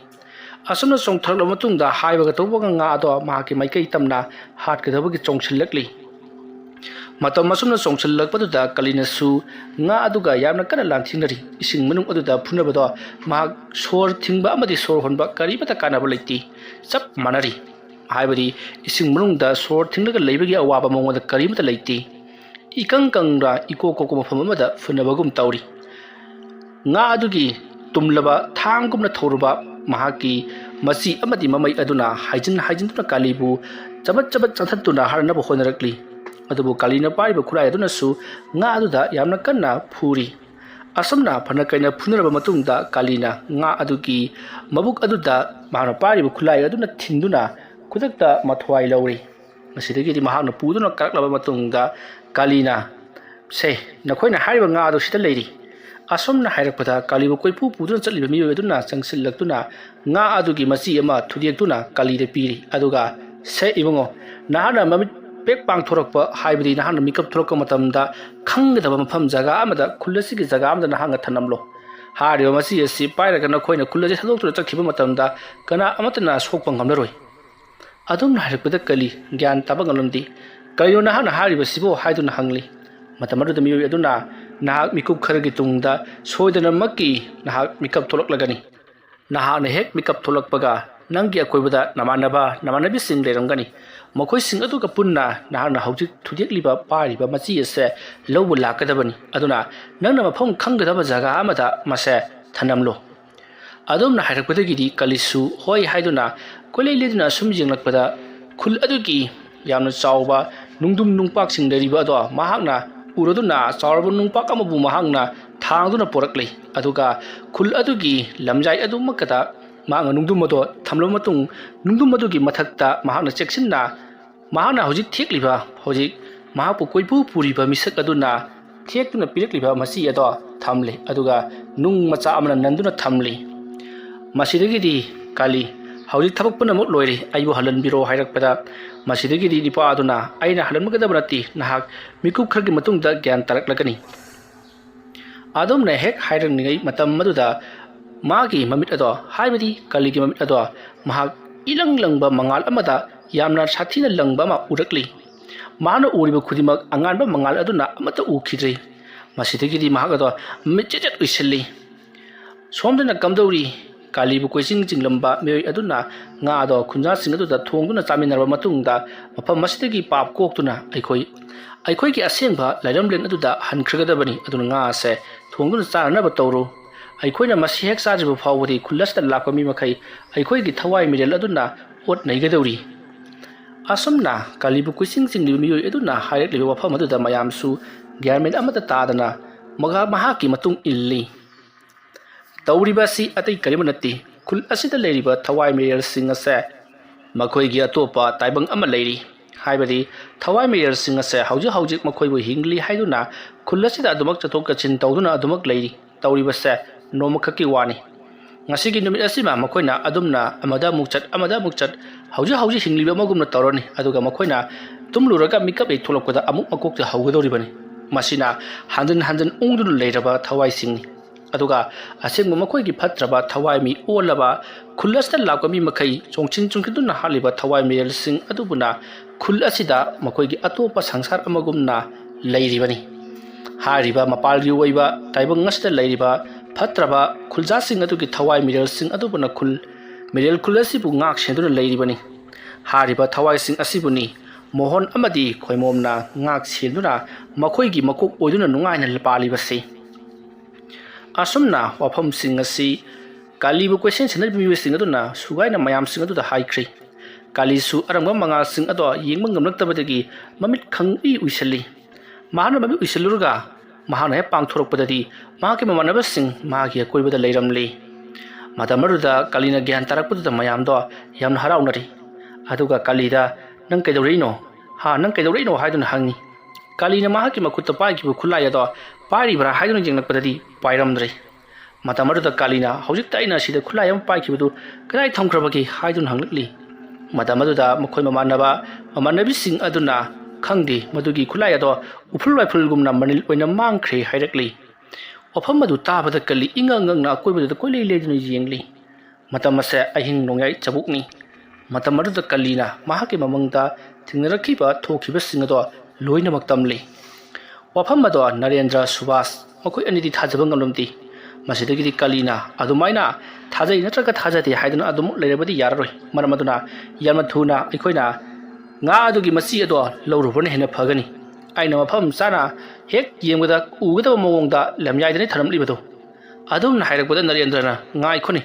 ꯑꯁꯨꯝꯅ ꯆꯣꯡꯊꯔꯛꯂꯕ ꯃꯇꯨꯡꯗ ꯍꯥꯏꯕꯒ ꯇꯧꯕꯒ ꯉꯥ ꯑꯗꯣ ꯃꯍꯥꯛꯀꯤ ꯃꯥꯏꯀꯩ ꯇꯝꯅ ꯍꯥꯠꯀꯗꯕꯒꯤ ꯆꯣꯡꯁꯤꯜꯂꯛꯂꯤ ꯃꯇꯝ ꯑꯁꯨꯝꯅ ꯆꯣꯡꯁꯤꯜꯂꯛꯄꯗꯨꯗ ꯀꯂꯤꯅꯁꯨ ꯉꯥ ꯑꯗꯨꯒ ꯌꯥꯝꯅ ꯀꯟꯅ ꯂꯥꯟꯊꯦꯡꯅꯔꯤ ꯏꯁꯤꯡ ꯃꯅꯨꯡ ꯑꯗꯨꯗ ꯐꯨꯅꯕꯗꯣ ꯃꯍꯥꯛ ꯁꯣꯔ ꯊꯤꯡꯕ ꯑꯃꯗꯤ ꯁꯣꯔ ꯍꯣꯟꯕ ꯀꯔꯤꯃꯠꯇ ꯀꯥꯟꯅꯕ ꯂꯩꯇꯦ ꯆꯞ ꯃꯥꯟꯅꯔꯤ ꯍꯥꯏꯕꯗꯤ ꯏꯁꯤꯡ ꯃꯅꯨꯡꯗ ꯁꯣꯔ ꯊꯤꯡꯂꯒ ꯂꯩꯕꯒꯤ ꯑꯋꯥꯕ ꯃꯉꯣꯟꯗ ꯀꯔꯤꯃꯠꯇ ꯂꯩꯇꯦ ꯏꯀꯪ ꯀꯪꯅ ꯏꯀꯣꯛꯀꯣꯛꯄ ꯃꯐꯝ ꯑꯃꯗ ꯐꯨꯅꯕꯒꯨꯝ ꯇꯧꯔꯤ ꯉꯥ ꯑꯗꯨꯒꯤ ꯇꯨꯝꯂꯕ ꯊꯥꯡꯒꯨꯝꯅ ꯊꯧꯔꯕ ꯃꯍꯥꯛꯀꯤ ꯃꯆꯤ ꯑꯃꯗꯤ ꯃꯃꯩ ꯑꯗꯨꯅ ꯍꯥꯏꯖꯤꯟꯗꯨꯅ ꯀꯥꯂꯤꯕꯨ ꯆꯕꯠ ꯆꯟꯊꯠꯇꯨꯅ ꯍꯥꯠꯅꯕ ꯍꯣꯠꯅꯔꯛꯂꯤ ꯑꯗꯨꯕꯨ ꯀꯂꯤꯅ ꯄꯥꯏꯔꯤꯕ ꯈꯨꯠꯂꯥꯏ ꯑꯗꯨꯅꯁꯨ ꯉꯥ ꯑꯗꯨꯗ ꯌꯥꯝꯅ ꯀꯟꯅ ꯐꯨꯔꯤ ꯑꯁꯨꯝꯅ ꯐꯅ ꯀꯩꯅ ꯐꯨꯅꯔꯕ ꯃꯇꯨꯡꯗ ꯀꯂꯤꯅ ꯉꯥ ꯑꯗꯨꯒꯤ ꯃꯕꯨꯛ ꯑꯗꯨꯗ ꯃꯍꯥꯛꯅ ꯄꯥꯏꯔꯤꯕ ꯈꯨꯠꯂꯥꯏ ꯑꯗꯨꯅ ꯊꯤꯟꯗꯨꯅ ꯈꯨꯗꯛꯇ ꯃꯊ꯭ꯋꯥꯏ ꯂꯧꯔꯤ ꯃꯁꯤꯗꯒꯤꯗꯤ ꯃꯍꯥꯛꯅ ꯄꯨꯗꯨꯅ ꯀꯥꯔꯛꯂꯕ ꯃꯇꯨꯡꯗ ꯀꯂꯤꯅ ꯁꯦ ꯅꯈꯣꯏꯅ ꯍꯥꯏꯔꯤꯕ ꯉꯥ ꯑꯗꯨ ꯁꯤꯗ ꯂꯩꯔꯤ ꯑꯁꯨꯝꯅ ꯍꯥꯏꯔꯛꯄꯗ ꯀꯂꯤꯕꯨ ꯀꯣꯏꯄꯨ ꯄꯨꯗꯨꯅ ꯆꯠꯂꯤꯕ ꯃꯤꯑꯣꯏ ꯑꯗꯨꯅ ꯆꯪꯁꯤꯜꯂꯛꯇꯨꯅ ꯉꯥ ꯑꯗꯨꯒꯤ ꯃꯆꯤ ꯑꯃ ꯊꯨꯗꯦꯛꯇꯨꯅ ꯀꯂꯤꯗ ꯄꯤꯔꯤ ꯑꯗꯨꯒ ꯁꯦ ꯏꯕꯨꯡꯉꯣ ꯅꯍꯥꯛꯅ ꯃꯃꯤꯠ ꯄꯦꯛ ꯄꯥꯡꯊꯣꯔꯛꯄ ꯍꯥꯏꯕꯗꯤ ꯅꯍꯥꯛꯅ ꯃꯤꯀꯞ ꯊꯣꯔꯛꯄ ꯃꯇꯝꯗ ꯈꯪꯒꯗꯕ ꯃꯐꯝ ꯖꯒꯥ ꯑꯃꯗ ꯈꯨꯜ ꯑꯁꯤꯒꯤ ꯖꯒꯥ ꯑꯃꯗ ꯅꯍꯥꯛꯅ ꯊꯅꯝꯂꯣ ꯍꯥꯏꯔꯤꯕ ꯃꯆꯤ ꯑꯁꯤ ꯄꯥꯏꯔꯒ ꯅꯈꯣꯏꯅ ꯈꯨꯜ ꯑꯁꯤ ꯊꯥꯗꯣꯛꯇꯨꯅ ꯆꯠꯈꯤꯕ ꯃꯇꯝꯗ ꯀꯅꯥ ꯑꯃꯠꯇꯅ ꯁꯣꯛꯄ ꯉꯝꯂꯔꯣꯏ ꯑꯗꯨꯝꯅ ꯍꯥꯏꯔꯛꯄꯗ ꯀꯂꯤ ꯒ꯭ꯌꯥꯟ ꯇꯥꯕ ꯉꯝꯂꯝꯗꯦ ꯀꯔꯤꯅꯣ ꯅꯍꯥꯛꯅ ꯍꯥꯏꯔꯤꯕꯁꯤꯕꯨ ꯍꯥꯏꯗꯨꯅ ꯍꯪꯂꯤ ꯃꯇꯝ ꯑꯗꯨꯗ ꯃꯤꯑꯣꯏ ꯑꯗꯨꯅ ꯅꯍꯥꯛ ꯃꯤꯀꯨꯞ ꯈꯔꯒꯤ ꯇꯨꯡꯗ ꯁꯣꯏꯗꯅꯃꯛꯀꯤ ꯅꯍꯥꯛ ꯃꯤꯀꯞ ꯊꯣꯛꯂꯛꯂꯒꯅꯤ ꯅꯍꯥꯛꯅ ꯍꯦꯛ ꯃꯤꯀꯞ ꯊꯣꯛꯂꯛꯄꯒ ꯅꯪꯒꯤ ꯑꯀꯣꯏꯕꯗ ꯅꯃꯥꯟꯅꯕꯤꯁꯤꯡ ꯂꯩꯔꯝꯒꯅꯤ ꯃꯈꯣꯏꯁꯤꯡ ꯑꯗꯨꯒ ꯄꯨꯟꯅ ꯅꯍꯥꯛꯅ ꯍꯧꯖꯤꯛ ꯊꯨꯗꯦꯛꯂꯤꯕ ꯄꯥꯏꯔꯤꯕ ꯃꯆꯤ ꯑꯁꯦ ꯂꯧꯕ ꯂꯥꯛꯀꯗꯕꯅꯤ ꯑꯗꯨꯅ ꯅꯪꯅ ꯃꯐꯝ ꯈꯪꯒꯗꯕ ꯖꯒꯥ ꯑꯃꯗ ꯃꯁꯦ ꯊꯅꯝꯂꯣ ꯑꯗꯣꯝꯅ ꯍꯥꯏꯔꯛꯄꯗꯒꯤꯗꯤ ꯀꯂꯤꯁꯨ ꯍꯣꯏ ꯍꯥꯏꯗꯨꯅ ꯀꯣꯏꯂꯩ ꯂꯩꯗꯨꯅ ꯁꯨꯝ ꯌꯦꯡꯂꯛꯄꯗ ꯈꯨꯜ ꯑꯗꯨꯒꯤ ꯌꯥꯝꯅ ꯆꯥꯎꯕ ꯅꯨꯡꯗꯨꯝ ꯅꯨꯡꯄꯥꯛꯁꯤꯡ ꯂꯩꯔꯤꯕ ꯑꯗꯣ ꯃꯍꯥꯛꯅ ꯎꯔꯗꯨꯅ ꯆꯥꯎꯔꯕ ꯅꯨꯡꯄꯥꯛ ꯑꯃꯕꯨ ꯃꯍꯥꯛꯅ ꯊꯥꯡꯗꯨꯅ ꯄꯣꯔꯛꯂꯤ ꯑꯗꯨꯒ ꯈꯨꯜ ꯑꯗꯨꯒꯤ ꯂꯝꯖꯥꯏ ꯑꯗꯨꯃꯛꯀꯗ ꯃꯍꯥꯛꯅ ꯅꯨꯡꯗꯨꯝ ꯑꯗꯣ ꯊꯝꯂꯕ ꯃꯇꯨꯡ ꯅꯨꯡꯗꯨꯝ ꯑꯗꯨꯒꯤ ꯃꯊꯛꯇ ꯃꯍꯥꯛꯅ ꯆꯦꯛꯁꯤꯟꯅ ꯃꯍꯥꯛꯅ ꯍꯧꯖꯤꯛ ꯊꯦꯛꯂꯤꯕ ꯍꯧꯖꯤꯛ ꯃꯍꯥꯛꯄꯨ ꯀꯣꯏꯄꯨ ꯄꯨꯔꯤꯕ ꯃꯤꯁꯛ ꯑꯗꯨꯅ ꯊꯦꯛꯇꯨꯅ ꯄꯤꯔꯛꯂꯤꯕ ꯃꯆꯤ ꯑꯗꯣ ꯊꯝꯂꯤ ꯑꯗꯨꯒ ꯅꯨꯡ ꯃꯆꯥ ꯑꯃꯅ ꯅꯟꯗꯨꯅ ꯊꯝꯂꯤ ꯃꯁꯤꯗꯒꯤꯗꯤ ꯀꯂꯤ ꯍꯧꯖꯤꯛ ꯊꯕꯛ ꯄꯨꯝꯅꯃꯛ ꯂꯣꯏꯔꯦ ꯑꯩꯕꯨ ꯍꯜꯍꯟꯕꯤꯔꯣ ꯍꯥꯏꯔꯛꯄꯗ ꯃꯁꯤꯗꯒꯤꯗꯤ ꯅꯨꯄꯥ ꯑꯗꯨꯅ ꯑꯩꯅ ꯍꯜꯍꯟꯒꯗꯕ ꯅꯠꯇꯦ ꯅꯍꯥꯛ ꯃꯤꯀꯨꯞ ꯈꯔꯒꯤ ꯃꯇꯨꯡꯗ ꯒ꯭ꯌꯥꯟ ꯇꯥꯔꯛꯂꯒꯅꯤ ꯑꯗꯣꯝꯅ ꯍꯦꯛ ꯍꯥꯏꯔꯛꯂꯤꯉꯩ ꯃꯇꯝ ꯑꯗꯨꯗ ꯃꯥꯒꯤ ꯃꯃꯤꯠ ꯑꯗꯣ ꯍꯥꯏꯕꯗꯤ ꯀꯂꯤꯒꯤ ꯃꯃꯤꯠ ꯑꯗꯣ ꯃꯍꯥꯛ ꯏꯂꯪ ꯂꯪꯕ ꯃꯉꯥꯜ ꯑꯃꯗ ꯌꯥꯝꯅ ꯁꯥꯊꯤꯅ ꯂꯪꯕ ꯑꯃ ꯎꯔꯛꯂꯤ ꯃꯥꯅ ꯎꯔꯤꯕ ꯈꯨꯗꯤꯡꯃꯛ ꯑꯉꯥꯟꯕ ꯃꯉꯥꯜ ꯑꯗꯨꯅ ꯑꯃꯠꯇ ꯎꯈꯤꯗ꯭ꯔꯦ ꯃꯁꯤꯗꯒꯤꯗꯤ ꯃꯍꯥꯛ ꯑꯗꯣ ꯃꯤꯠ ꯆꯦꯠ ꯎꯏꯁꯤꯜꯂꯤ ꯁꯣꯝꯗꯅ ꯀꯝꯗꯧꯔꯤ ꯀꯥꯂꯤꯕꯨ ꯀꯣꯏꯆꯤꯡ ꯆꯤꯡꯂꯝꯕ ꯃꯤꯑꯣꯏ ꯑꯗꯨꯅ ꯉꯥ ꯑꯗꯣ ꯈꯨꯟꯖꯥꯁꯤꯡ ꯑꯗꯨꯗ ꯊꯣꯡꯗꯨꯅ ꯆꯥꯃꯤꯟꯅꯔꯕ ꯃꯇꯨꯡꯗ ꯃꯐꯝ ꯑꯁꯤꯗꯒꯤ ꯄꯥꯞ ꯀꯣꯛꯇꯨꯅ ꯑꯩꯈꯣꯏꯒꯤ ꯑꯁꯦꯡꯕ ꯂꯩꯔꯝꯂꯦꯟ ꯑꯗꯨꯗ ꯍꯟꯈ꯭ꯔꯒꯗꯕꯅꯤ ꯑꯗꯨꯅ ꯉꯥ ꯑꯁꯦ ꯊꯣꯡꯗꯨꯅ ꯆꯥꯅꯅꯕ ꯇꯧꯔꯨ ꯑꯩꯈꯣꯏꯅ ꯃꯁꯤ ꯍꯦꯛ ꯆꯥꯗ꯭ꯔꯤꯕ ꯐꯥꯎꯕꯗꯤ ꯈꯨꯜ ꯑꯁꯤꯗ ꯂꯥꯛꯄ ꯃꯤ ꯃꯈꯩ ꯑꯩꯈꯣꯏꯒꯤ ꯊꯋꯥꯏ ꯃꯤꯔꯦꯜ ꯑꯗꯨꯅ ꯑꯣꯠ ꯅꯩꯒꯗꯧꯔꯤ ꯑꯁꯨꯝꯅ ꯀꯥꯂꯤꯕꯨ ꯀꯣꯏꯆꯤꯡ ꯆꯤꯡꯂꯤꯕ ꯃꯤꯑꯣꯏ ꯑꯗꯨꯅ ꯍꯥꯏꯔꯛꯂꯤꯕ ꯋꯥꯐꯝ ꯑꯗꯨꯗ ꯃꯌꯥꯝꯁꯨ ꯒ꯭ꯌꯥꯟ ꯃꯦꯟ ꯑꯃꯠꯇ ꯇꯥꯗꯅ ꯃꯍꯥꯛꯀꯤ ꯃꯇꯨꯡ ꯏꯜꯂꯤ ꯇꯧꯔꯤꯕ ꯑꯁꯤ ꯑꯇꯩ ꯀꯔꯤꯕ ꯅꯠꯇꯦ ꯈꯨꯜ ꯑꯁꯤꯗ ꯂꯩꯔꯤꯕ ꯊꯋꯥꯏ ꯃꯤꯔꯦꯜꯁꯤꯡ ꯑꯁꯦ ꯃꯈꯣꯏꯒꯤ ꯑꯇꯣꯞꯄ ꯇꯥꯏꯕꯪ ꯑꯃ ꯂꯩꯔꯤ ꯍꯥꯏꯕꯗꯤ ꯊꯋꯥꯏ ꯃꯤꯔꯦꯜꯁꯤꯡ ꯑꯁꯦ ꯍꯧꯖꯤꯛ ꯃꯈꯣꯏꯕꯨ ꯍꯤꯡꯂꯤ ꯍꯥꯏꯗꯨꯅ ꯈꯨꯜ ꯑꯁꯤꯗ ꯑꯗꯨꯃꯛ ꯆꯠꯊꯣꯛ ꯆꯠꯁꯤꯟ ꯇꯧꯗꯨꯅ ꯑꯗꯨꯃꯛ ꯂꯩꯔꯤ ꯇꯧꯔꯤꯕꯁꯦ ꯅꯣꯡꯃꯈꯛꯀꯤ ꯋꯥꯅꯤ ꯉꯁꯤꯒꯤ ꯅꯨꯃꯤꯠ ꯑꯁꯤꯃ ꯃꯈꯣꯏꯅ ꯑꯗꯨꯝꯅ ꯑꯃꯗ ꯑꯃꯨꯛ ꯆꯠ ꯍꯧꯖꯤꯛ ꯍꯤꯡꯂꯤꯕ ꯑꯃꯒꯨꯝꯅ ꯇꯧꯔꯅꯤ ꯑꯗꯨꯒ ꯃꯈꯣꯏꯅ ꯇꯨꯝꯂꯨꯔꯒ ꯃꯤꯀꯞ ꯍꯦꯛ ꯊꯣꯛꯂꯛꯄꯗ ꯑꯃꯨꯛ ꯃꯀꯣꯛꯇ ꯍꯧꯒꯗꯧꯔꯤꯕꯅꯤ ꯃꯁꯤꯅ ꯍꯟꯖꯤꯟ ꯎꯪꯗꯨꯅ ꯂꯩꯔꯕ ꯊꯋꯥꯏꯁꯤꯡꯅꯤ ꯑꯗꯨꯒ ꯑꯁꯦꯡꯕ ꯃꯈꯣꯏꯒꯤ ꯐꯠꯇ꯭ꯔꯕ ꯊꯋꯥꯏ ꯃꯤ ꯑꯣꯜꯂꯕ ꯈꯨꯜ ꯑꯁꯤꯗ ꯂꯥꯛꯄ ꯃꯤ ꯃꯈꯩ ꯆꯣꯡꯈꯤꯗꯨꯅ ꯍꯥꯠꯂꯤꯕ ꯊꯋꯥꯏ ꯃꯤꯔꯦꯜꯁꯤꯡ ꯑꯗꯨꯕꯨꯅ ꯈꯨꯜ ꯑꯁꯤꯗ ꯃꯈꯣꯏꯒꯤ ꯑꯇꯣꯞꯄ ꯁꯪꯁꯥꯔ ꯑꯃꯒꯨꯝꯅ ꯂꯩꯔꯤꯕꯅꯤ ꯍꯥꯏꯔꯤꯕ ꯃꯄꯥꯜꯒꯤ ꯑꯣꯏꯕ ꯇꯥꯏꯕꯪ ꯑꯁꯤꯗ ꯂꯩꯔꯤꯕ ꯐꯠꯇ꯭ꯔꯕ ꯈꯨꯜꯖꯥꯁꯤꯡ ꯑꯗꯨꯒꯤ ꯊꯋꯥꯏ ꯃꯤꯔꯦꯜꯁꯤꯡ ꯑꯗꯨꯕꯨꯅ ꯃꯤꯔꯦꯜ ꯈꯨꯜ ꯑꯁꯤꯕꯨ ꯉꯥꯛ ꯁꯦꯟꯗꯨꯅ ꯂꯩꯔꯤꯕꯅꯤ ꯍꯥꯏꯔꯤꯕ ꯊꯋꯥꯏꯁꯤꯡ ꯑꯁꯤꯕꯨꯅꯤ ꯃꯣꯍꯣꯟ ꯑꯃꯗꯤ ꯈꯣꯏꯃꯣꯝꯅ ꯉꯥꯛ ꯁꯦꯟꯗꯨꯅ ꯃꯈꯣꯏꯒꯤ ꯃꯀꯣꯛ ꯑꯣꯏꯗꯨꯅ ꯅꯨꯡꯉꯥꯏꯅ ꯄꯥꯜꯂꯤꯕꯁꯤ ꯑꯁꯨꯝꯅ ꯋꯥꯐꯝꯁꯤꯡ ꯑꯁꯤ ꯀꯥꯂꯤꯕꯨ ꯀꯣꯏꯁꯦꯟ ꯁꯦꯟꯅꯔꯤꯕ ꯃꯤꯑꯣꯏꯁꯤꯡ ꯑꯗꯨꯅ ꯁꯨꯒꯥꯏꯅ ꯃꯌꯥꯝꯁꯤꯡ ꯑꯗꯨꯗ ꯍꯥꯏꯈ꯭ꯔꯤ ꯀꯥꯂꯤꯁꯨ ꯑꯔꯪꯕ ꯃꯉꯥꯜꯁꯤꯡ ꯑꯗꯣ ꯌꯦꯡꯕ ꯉꯝꯂꯛꯇꯕꯗꯒꯤ ꯃꯃꯤꯠ ꯈꯪꯎꯏ ꯎꯏꯁꯤꯜꯂꯤ ꯃꯍꯥꯛꯅ ꯃꯃꯤꯠ ꯎꯏꯁꯤꯜꯂꯨꯔꯒ ꯃꯍꯥꯛꯅ ꯍꯦꯛ ꯄꯥꯡꯊꯣꯔꯛꯄꯗꯗꯤ ꯃꯍꯥꯛꯀꯤ ꯃꯃꯥꯟꯅꯕꯁꯤꯡ ꯃꯍꯥꯛꯀꯤ ꯑꯀꯣꯏꯕꯗ ꯂꯩꯔꯝꯂꯤ ꯃꯇꯝ ꯑꯗꯨꯗ ꯀꯥꯂꯤꯅ ꯒ꯭ꯌꯥꯟ ꯇꯥꯔꯛꯄꯗꯨꯗ ꯃꯌꯥꯝꯗꯣ ꯌꯥꯝꯅ ꯍꯔꯥꯎꯅꯔꯤ ꯑꯗꯨꯒ ꯀꯥꯂꯤꯗ ꯅꯪ ꯀꯩꯗꯧꯔꯛꯏꯅꯣ ꯍꯥꯏꯗꯨꯅ ꯍꯪꯉꯤ ꯀꯥꯂꯤꯅ ꯃꯍꯥꯛꯀꯤ ꯃꯈꯨꯠꯇ ꯄꯥꯏꯈꯤꯕ ꯈꯨꯠꯂꯥꯏ ꯑꯗꯣ ꯄꯥꯏꯔꯤꯕ꯭ꯔꯥ ꯍꯥꯏꯗꯨꯅ ꯌꯦꯡꯂꯛꯄꯗꯗꯤ ꯄꯥꯏꯔꯝꯗ꯭ꯔꯦ ꯃꯇꯝ ꯑꯗꯨꯗ ꯀꯥꯂꯤꯅ ꯍꯧꯖꯤꯛꯇ ꯑꯩꯅ ꯁꯤꯗ ꯈꯨꯠꯂꯥꯏ ꯑꯃ ꯄꯥꯏꯈꯤꯕꯗꯨ ꯀꯗꯥꯏ ꯊꯝꯈ꯭ꯔꯕꯒꯦ ꯍꯥꯏꯗꯨꯅ ꯍꯪꯂꯛꯂꯤ ꯃꯇꯝ ꯑꯗꯨꯗ ꯃꯈꯣꯏ ꯃꯃꯥꯟꯅꯕꯤꯁꯤꯡ ꯑꯗꯨꯅ ꯈꯪꯗꯦ ꯃꯗꯨꯒꯤ ꯈꯨꯠꯂꯥꯏ ꯑꯗꯣ ꯎꯐꯨꯜ ꯋꯥꯏꯐꯨꯜꯒꯨꯝꯅ ꯃꯅꯤꯜ ꯑꯣꯏꯅ ꯃꯥꯡꯈ꯭ꯔꯦ ꯍꯥꯏꯔꯛꯂꯤ ꯋꯥꯐꯝ ꯑꯗꯨ ꯇꯥꯕꯗ ꯀꯥꯂꯤ ꯏꯉꯛꯅ ꯑꯀꯣꯏꯕꯗꯨꯗ ꯀꯣꯏꯂꯩ ꯂꯩꯗꯨꯅ ꯌꯦꯡꯂꯤ ꯃꯇꯝ ꯑꯁꯦ ꯑꯍꯤꯡ ꯅꯣꯡꯌꯥꯏ ꯆꯕꯨꯛꯅꯤ ꯃꯇꯝ ꯑꯗꯨꯗ ꯀꯥꯂꯤꯅ ꯃꯍꯥꯛꯀꯤ ꯃꯃꯪꯗ ꯊꯣꯛꯈꯤꯕꯁꯤꯡ ꯑꯗꯣ ꯂꯣꯏꯅꯃꯛ ꯇꯝꯂꯤ ꯋꯥꯐꯝ ꯑꯗꯣ ꯅꯔꯦꯟꯗ꯭ꯔ ꯁꯨꯕꯥꯁ ꯃꯈꯣꯏ ꯑꯅꯤꯗꯤ ꯊꯥꯖꯕ ꯉꯝꯂꯝꯗꯦ ꯃꯁꯤꯗꯒꯤꯗꯤ ꯀꯥꯂꯤꯅ ꯑꯗꯨꯃꯥꯏꯅ ꯊꯥꯖꯩ ꯅꯠꯇ꯭ꯔꯒ ꯊꯥꯖꯗꯦ ꯍꯥꯏꯗꯨꯅ ꯑꯗꯨꯃꯛ ꯂꯩꯔꯕꯗꯤ ꯌꯥꯔꯔꯣꯏ ꯃꯔꯝ ꯑꯗꯨꯅ ꯌꯥꯝꯅ ꯊꯨꯅ ꯑꯩꯈꯣꯏꯅ ꯉꯥ ꯑꯗꯨꯒꯤ ꯃꯆꯤ ꯑꯗꯣ ꯂꯧꯔꯨꯕꯅ ꯍꯦꯟꯅ ꯐꯒꯅꯤ ꯑꯩꯅ ꯃꯐꯝ ꯆꯥꯅ ꯍꯦꯛ ꯌꯦꯡꯕꯗ ꯎꯒꯗꯕ ꯃꯑꯣꯡꯗ ꯂꯝꯌꯥꯏꯗꯅꯤ ꯊꯝꯂꯝꯂꯤꯕꯗꯣ ꯑꯗꯨꯝꯅ ꯍꯥꯏꯔꯛꯄꯗ ꯅꯔꯦꯟꯗ꯭ꯔꯅ ꯉꯥꯏꯈꯣꯅꯤ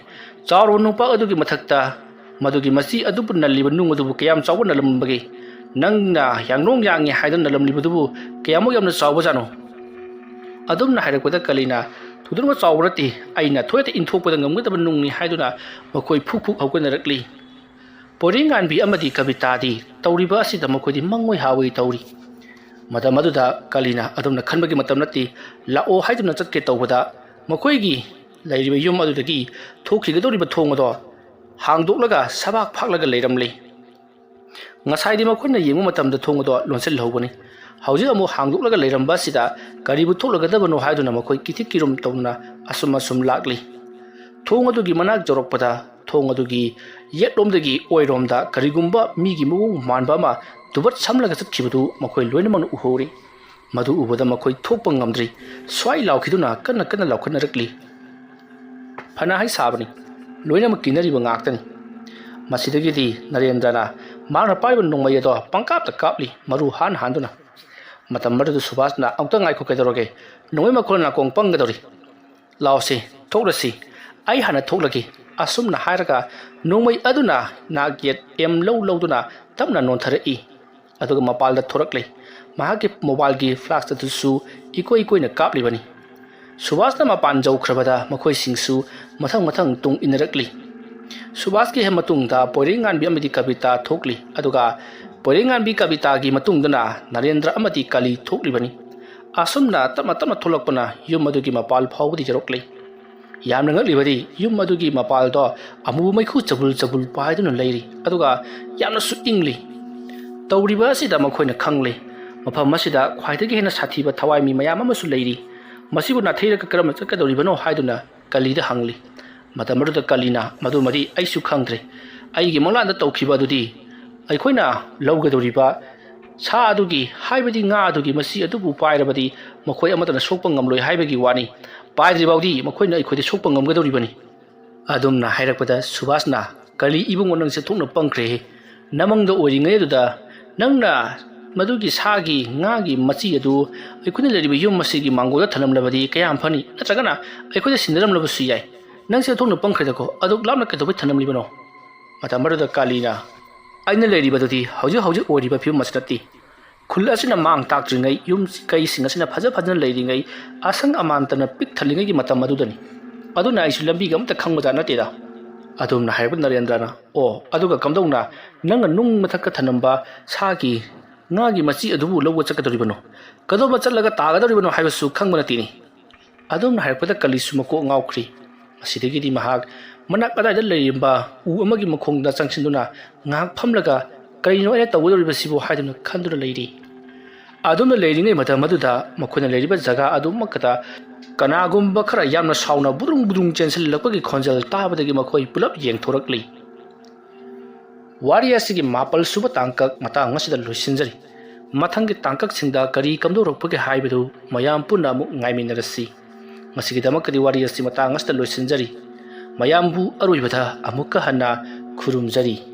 ꯆꯥꯎꯔꯕ ꯅꯨꯡꯄꯥꯛ ꯑꯗꯨꯒꯤ ꯃꯊꯛꯇ ꯃꯗꯨꯒꯤ ꯃꯆꯤ ꯑꯗꯨꯕꯨ ꯅꯜꯂꯤꯕ ꯅꯨꯡ ꯑꯗꯨꯕꯨ ꯀꯌꯥꯝ ꯆꯥꯎꯕ ꯅꯜꯂꯝꯕꯒꯦ ꯅꯪꯅ ꯌꯥꯡꯂꯣꯡ ꯌꯥꯡꯉꯦ ꯍꯥꯏꯗꯨꯅ ꯅꯜꯂꯝꯂꯤꯕꯗꯨꯕꯨ ꯀꯌꯥꯃꯨꯛ ꯌꯥꯝꯅ ꯆꯥꯎꯕꯖꯥꯠꯅꯣ ꯑꯗꯨꯝꯅ ꯍꯥꯏꯔꯛꯄꯗ ꯀꯥꯂꯤꯅ ꯊꯨꯗꯨꯅ ꯆꯥꯎꯕ ꯅꯠꯇꯦ ꯑꯩꯅ ꯊꯣꯏꯗ ꯏꯟꯊꯣꯛꯄꯗ ꯉꯝꯒꯗꯕ ꯅꯨꯡꯅꯤ ꯍꯥꯏꯗꯨꯅ ꯃꯈꯣꯏ ꯐꯨꯛ ꯍꯧꯒꯠꯅꯔꯛꯂꯤ ꯄꯣꯏꯔꯦꯡꯉꯥꯟꯕꯤ ꯑꯃꯗꯤ ꯀꯕꯤꯇꯥꯗꯤ ꯇꯧꯔꯤꯕ ꯑꯁꯤꯗ ꯃꯈꯣꯏꯗꯤ ꯃꯪꯑꯣꯏ ꯍꯥꯋꯣꯏ ꯇꯧꯔꯤ ꯃꯇꯝ ꯑꯗꯨꯗ ꯀꯥꯂꯤꯅ ꯑꯗꯨꯝꯅ ꯈꯟꯕꯒꯤ ꯃꯇꯝ ꯅꯠꯇꯦ ꯂꯥꯛꯑꯣ ꯍꯥꯏꯗꯨꯅ ꯆꯠꯀꯦ ꯇꯧꯕꯗ ꯃꯈꯣꯏꯒꯤ ꯂꯩꯔꯤꯕ ꯌꯨꯝ ꯑꯗꯨꯗꯒꯤ ꯊꯣꯛꯈꯤꯒꯗꯧꯔꯤꯕ ꯊꯣꯡ ꯑꯗꯣ ꯍꯥꯡꯗꯣꯛꯂꯒ ꯁꯕꯥꯛ ꯐꯥꯛꯂꯒ ꯂꯩꯔꯝꯂꯤ ꯉꯁꯥꯏꯗꯤ ꯃꯈꯣꯏꯅ ꯌꯦꯡꯕ ꯃꯇꯝꯗ ꯊꯣꯡ ꯑꯗꯣ ꯂꯣꯟꯁꯤꯜꯍꯧꯕꯅꯤ ꯍꯧꯖꯤꯛ ꯑꯃꯨꯛ ꯍꯥꯡꯗꯣꯛꯂꯒ ꯂꯩꯔꯝꯕ ꯑꯁꯤꯗ ꯀꯔꯤꯕꯨ ꯊꯣꯛꯂꯒꯗꯕꯅꯣ ꯍꯥꯏꯗꯨꯅ ꯃꯈꯣꯏ ꯀꯤꯊꯤꯛ-ꯀꯤꯔꯨꯝ ꯇꯧꯗꯨꯅ ꯑꯁꯨꯝ ꯂꯥꯛꯂꯤ ꯊꯣꯡ ꯑꯗꯨꯒꯤ ꯃꯅꯥꯛ ꯌꯧꯔꯛꯄꯗ ꯊꯣꯡ ꯑꯗꯨꯒꯤ ꯌꯦꯠꯂꯣꯝꯗꯒꯤ ꯑꯣꯏꯔꯣꯝꯗ ꯀꯔꯤꯒꯨꯝꯕ ꯃꯤꯒꯤ ꯃꯑꯣꯡ ꯃꯥꯟꯕ ꯑꯃ ꯇꯨꯕꯠ ꯁꯝꯂꯒ ꯆꯠꯈꯤꯕꯗꯨ ꯃꯈꯣꯏ ꯂꯣꯏꯅꯃꯛꯅ ꯎꯍꯧꯔꯤ ꯃꯗꯨ ꯎꯕꯗ ꯃꯈꯣꯏ ꯊꯣꯛꯄ ꯉꯝꯗ꯭ꯔꯤ ꯁ꯭ꯋꯥꯏ ꯂꯥꯎꯈꯤꯗꯨꯅ ꯀꯟꯅ ꯂꯥꯎꯈꯠꯅꯔꯛꯂꯤ ꯐꯅ ꯍꯩ ꯁꯥꯕꯅꯤ ꯂꯣꯏꯅꯃꯛ ꯀꯤꯅꯔꯤꯕ ꯉꯥꯛꯇꯅꯤ ꯃꯁꯤꯗꯒꯤꯗꯤ ꯅꯔꯦꯟꯗ꯭ꯔꯅ ꯃꯍꯥꯛꯅ ꯄꯥꯏꯕ ꯅꯣꯡꯃꯩ ꯑꯗꯣ ꯄꯪꯀꯥꯞꯇ ꯀꯥꯞꯂꯤ ꯃꯔꯨ ꯍꯥꯟꯗꯨꯅ ꯃꯇꯝ ꯑꯗꯨꯗ ꯁꯨꯕꯥꯁꯅ ꯑꯃꯨꯛꯇ ꯉꯥꯏꯈꯣ ꯀꯩꯗꯧꯔꯒꯦ ꯅꯣꯡꯃꯩ ꯃꯈꯣꯟ ꯅꯥꯀꯣꯡ ꯄꯪꯒꯗꯧꯔꯤ ꯂꯥꯎꯁꯤ ꯊꯣꯛꯂꯁꯤ ꯑꯩ ꯍꯥꯟꯅ ꯊꯣꯛꯂꯒꯦ ꯑꯁꯨꯝꯅ ꯍꯥꯏꯔꯒ ꯅꯣꯡꯃꯩ ꯑꯗꯨꯅ ꯅꯥꯛꯌꯦꯠ ꯑꯦꯝ ꯂꯧꯗꯨꯅ ꯇꯞꯅ ꯅꯣꯟꯊꯔꯛꯏ ꯑꯗꯨꯒ ꯃꯄꯥꯜꯗ ꯊꯣꯔꯛꯂꯤ ꯃꯍꯥꯛꯀꯤ ꯃꯣꯕꯥꯏꯜꯒꯤ ꯐ꯭ꯂꯥꯁ ꯑꯗꯨꯁꯨ ꯏꯀꯣꯏꯅ ꯀꯥꯞꯂꯤꯕꯅꯤ ꯁꯨꯕꯥꯁꯅ ꯃꯄꯥꯟ ꯌꯧꯈ꯭ꯔꯕꯗ ꯃꯈꯣꯏꯁꯤꯡꯁꯨ ꯃꯊꯪ ꯇꯨꯡ ꯏꯟꯅꯔꯛꯂꯤ ꯁꯨꯕꯥꯁꯀꯤ ꯍꯦꯛ ꯃꯇꯨꯡꯗ ꯄꯣꯏꯔꯦꯡꯉꯥꯟꯕꯤ ꯑꯃꯗꯤ ꯀꯕꯤꯇꯥ ꯊꯣꯛꯂꯤ ꯑꯗꯨꯒ ꯄꯣꯏꯔꯦꯡꯉꯥꯟꯕꯤ ꯀꯕꯤꯇꯥꯒꯤ ꯃꯇꯨꯡꯗꯅ ꯅꯔꯦꯟꯗ꯭ꯔ ꯑꯃꯗꯤ ꯀꯥꯂꯤ ꯊꯣꯛꯂꯤꯕꯅꯤ ꯑꯁꯨꯝꯅ ꯇꯞꯅ ꯊꯣꯛꯂꯛꯄꯅ ꯌꯨꯝ ꯑꯗꯨꯒꯤ ꯃꯄꯥꯜ ꯐꯥꯎꯕꯗꯤ ꯌꯧꯔꯛꯂꯤ ꯌꯥꯝꯅ ꯉꯛꯂꯤꯕꯗꯤ ꯌꯨꯝ ꯑꯗꯨꯒꯤ ꯃꯄꯥꯜꯗꯣ ꯑꯃꯨꯕ ꯃꯩꯈꯨ ꯆꯕꯨꯜ ꯄꯥꯏꯗꯨꯅ ꯂꯩꯔꯤ ꯑꯗꯨꯒ ꯌꯥꯝꯅꯁꯨ ꯏꯪꯂꯤ ꯇꯧꯔꯤꯕ ꯑꯁꯤꯗ ꯃꯈꯣꯏꯅ ꯈꯪꯂꯤ ꯃꯐꯝ ꯑꯁꯤꯗ ꯈ꯭ꯋꯥꯏꯗꯒꯤ ꯍꯦꯟꯅ ꯁꯥꯊꯤꯕ ꯊꯋꯥꯏ ꯃꯤ ꯃꯌꯥꯝ ꯑꯃꯁꯨ ꯂꯩꯔꯤ ꯃꯁꯤꯕꯨ ꯅꯥꯊꯩꯔꯒ ꯀꯔꯝꯅ ꯆꯠꯀꯗꯧꯔꯤꯕꯅꯣ ꯍꯥꯏꯗꯨꯅ ꯀꯥꯂꯤꯗ ꯍꯪꯂꯤ ꯃꯇꯝ ꯑꯗꯨꯗ ꯀꯥꯂꯤꯅ ꯃꯗꯨꯃꯗꯤ ꯑꯩꯁꯨ ꯈꯪꯗ꯭ꯔꯦ ꯑꯩꯒꯤ ꯃꯪꯂꯥꯟꯗ ꯇꯧꯈꯤꯕ ꯑꯗꯨꯗꯤ ꯑꯩꯈꯣꯏꯅ ꯂꯧꯒꯗꯧꯔꯤꯕ ꯁꯥ ꯑꯗꯨꯒꯤ ꯍꯥꯏꯕꯗꯤ ꯉꯥ ꯑꯗꯨꯒꯤ ꯃꯆꯤ ꯑꯗꯨꯕꯨ ꯄꯥꯏꯔꯕꯗꯤ ꯃꯈꯣꯏ ꯑꯃꯠꯇꯅ ꯁꯣꯛꯄ ꯉꯝꯂꯣꯏ ꯍꯥꯏꯕꯒꯤ ꯋꯥꯅꯤ ꯄꯥꯏꯗ꯭ꯔꯤꯐꯥꯎꯗꯤ ꯃꯈꯣꯏꯅ ꯑꯩꯈꯣꯏꯗ ꯁꯣꯛꯄ ꯉꯝꯒꯗꯧꯔꯤꯕꯅꯤ ꯑꯗꯨꯝꯅ ꯍꯥꯏꯔꯛꯄꯗ ꯁꯨꯕꯥꯁꯅ ꯀꯂꯤ ꯏꯕꯨꯡꯉꯣ ꯅꯪꯁꯦ ꯊꯣꯛꯅ ꯄꯪꯈ꯭ꯔꯦ ꯅꯃꯪꯗ ꯑꯣꯏꯔꯤꯉꯩ ꯑꯗꯨꯗ ꯅꯪꯅ ꯃꯗꯨꯒꯤ ꯁꯥꯒꯤ ꯉꯥꯒꯤ ꯃꯆꯤ ꯑꯗꯨ ꯑꯩꯈꯣꯏꯅ ꯂꯩꯔꯤꯕ ꯌꯨꯝ ꯑꯁꯤꯒꯤ ꯃꯥꯡꯒꯣꯜꯗ ꯊꯅꯝꯂꯕꯗꯤ ꯀꯌꯥꯝ ꯐꯅꯤ ꯅꯠꯇ꯭ꯔꯒꯅ ꯑꯩꯈꯣꯏꯗ ꯁꯤꯟꯅꯔꯝꯂꯕꯁꯨ ꯌꯥꯏ ꯅꯪꯁꯦ ꯊꯣꯛꯅ ꯄꯪꯈ꯭ꯔꯦꯗꯀꯣ ꯑꯗꯨꯛ ꯂꯥꯞꯅ ꯀꯩꯗꯧꯕꯩ ꯊꯅꯝꯂꯤꯕꯅꯣ ꯃꯇꯝ ꯑꯗꯨꯗ ꯀꯥꯂꯤꯅ ꯑꯩꯅ ꯂꯩꯔꯤꯕꯗꯨꯗꯤ ꯍꯧꯖꯤꯛ ꯑꯣꯏꯔꯤꯕ ꯐꯤꯕꯝ ꯑꯁꯤ ꯅꯠꯇꯦ ꯈꯨꯜ ꯑꯁꯤꯅ ꯃꯥꯡ ꯇꯥꯛꯇ꯭ꯔꯤꯉꯩ ꯌꯨꯝ ꯀꯩꯁꯤꯡ ꯑꯁꯤꯅ ꯐꯖꯅ ꯂꯩꯔꯤꯉꯩ ꯑꯁꯪ ꯑꯃꯥꯟꯇꯅ ꯄꯤꯛ ꯊꯜꯂꯤꯉꯩꯒꯤ ꯃꯇꯝ ꯑꯗꯨꯗꯅꯤ ꯑꯗꯨꯅ ꯑꯩꯁꯨ ꯂꯝꯕꯤꯒ ꯑꯝꯇ ꯈꯪꯕꯖꯥꯠ ꯅꯠꯇꯦꯗ ꯑꯗꯨꯝꯅ ꯍꯥꯏꯔꯛꯄ ꯅꯔꯦꯟꯗ꯭ꯔꯅ ꯑꯣ ꯑꯗꯨꯒ ꯀꯝꯗꯧꯅ ꯅꯪꯅ ꯅꯨꯡ ꯃꯊꯛꯇ ꯊꯅꯝꯕ ꯁꯥꯒꯤ ꯉꯥꯒꯤ ꯃꯆꯤ ꯑꯗꯨꯕꯨ ꯂꯧꯕ ꯆꯠꯀꯗꯧꯔꯤꯕꯅꯣ ꯀꯗꯧꯕ ꯆꯠꯂꯒ ꯇꯥꯒꯗꯧꯔꯤꯕꯅꯣ ꯍꯥꯏꯕꯁꯨ ꯈꯪꯕ ꯅꯠꯇꯦꯅꯤ ꯑꯗꯨꯝꯅ ꯍꯥꯏꯔꯛꯄꯗ ꯀꯂꯤꯁꯨ ꯃꯀꯣꯛ ꯉꯥꯎꯈ꯭ꯔꯤ ꯃꯁꯤꯗꯒꯤꯗꯤ ꯃꯍꯥꯛ ꯃꯅꯥꯛ ꯑꯗꯥꯏꯗ ꯂꯩꯔꯤꯕ ꯎ ꯑꯃꯒꯤ ꯃꯈꯣꯡꯗ ꯆꯪꯁꯤꯟꯗꯨꯅ ꯉꯥꯏꯍꯥꯛ ꯐꯝꯂꯒ ꯀꯔꯤꯅꯣ ꯑꯩꯅ ꯇꯧꯒꯗꯧꯔꯤꯕꯁꯤꯕꯨ ꯍꯥꯏꯗꯨꯅ ꯈꯟꯗꯨꯅ ꯂꯩꯔꯤ ꯑꯗꯨꯝꯅ ꯂꯩꯔꯤꯉꯩ ꯃꯇꯝ ꯑꯗꯨꯗ ꯃꯈꯣꯏꯅ ꯂꯩꯔꯤꯕ ꯖꯒꯥ ꯑꯗꯨꯃꯛꯇꯗ ꯀꯅꯥꯒꯨꯝꯕ ꯈꯔ ꯌꯥꯝꯅ ꯁꯥꯎꯅ ꯕꯨꯗ꯭ꯔꯨꯡ ꯆꯦꯟꯁꯤꯜꯂꯛꯄꯒꯤ ꯈꯣꯟꯖꯦꯜ ꯇꯥꯕꯗꯒꯤ ꯃꯈꯣꯏ ꯄꯨꯂꯞ ꯌꯦꯡꯊꯣꯔꯛꯂꯤ ꯋꯥꯔꯤ ꯑꯁꯤꯒꯤ 7 ꯁꯨꯕ ꯇꯥꯡꯀꯛ ꯃꯇꯥꯡ ꯑꯁꯤꯗ ꯂꯣꯏꯁꯤꯟꯖꯔꯤ ꯃꯊꯪꯒꯤ ꯇꯥꯡꯀꯛꯁꯤꯡꯗ ꯀꯔꯤ ꯀꯝꯗꯧꯔꯛꯄꯒꯦ ꯍꯥꯏꯕꯗꯨ ꯃꯌꯥꯝ ꯄꯨꯟꯅ ꯑꯃꯨꯛ ꯉꯥꯏꯃꯤꯟꯅꯔꯁꯤ ꯉꯁꯤꯒꯤꯗꯃꯛꯇꯗꯤ ꯋꯥꯔꯤ ꯑꯁꯤ ꯃꯇꯥꯡ ꯑꯁꯤꯗ ꯂꯣꯏꯁꯤꯟꯖꯔꯤ ꯃꯌꯥꯝꯕꯨ ꯑꯔꯣꯏꯕꯗ ꯑꯃꯨꯛꯀ ꯍꯟꯅ ꯈꯨꯔꯨꯝꯖꯔꯤ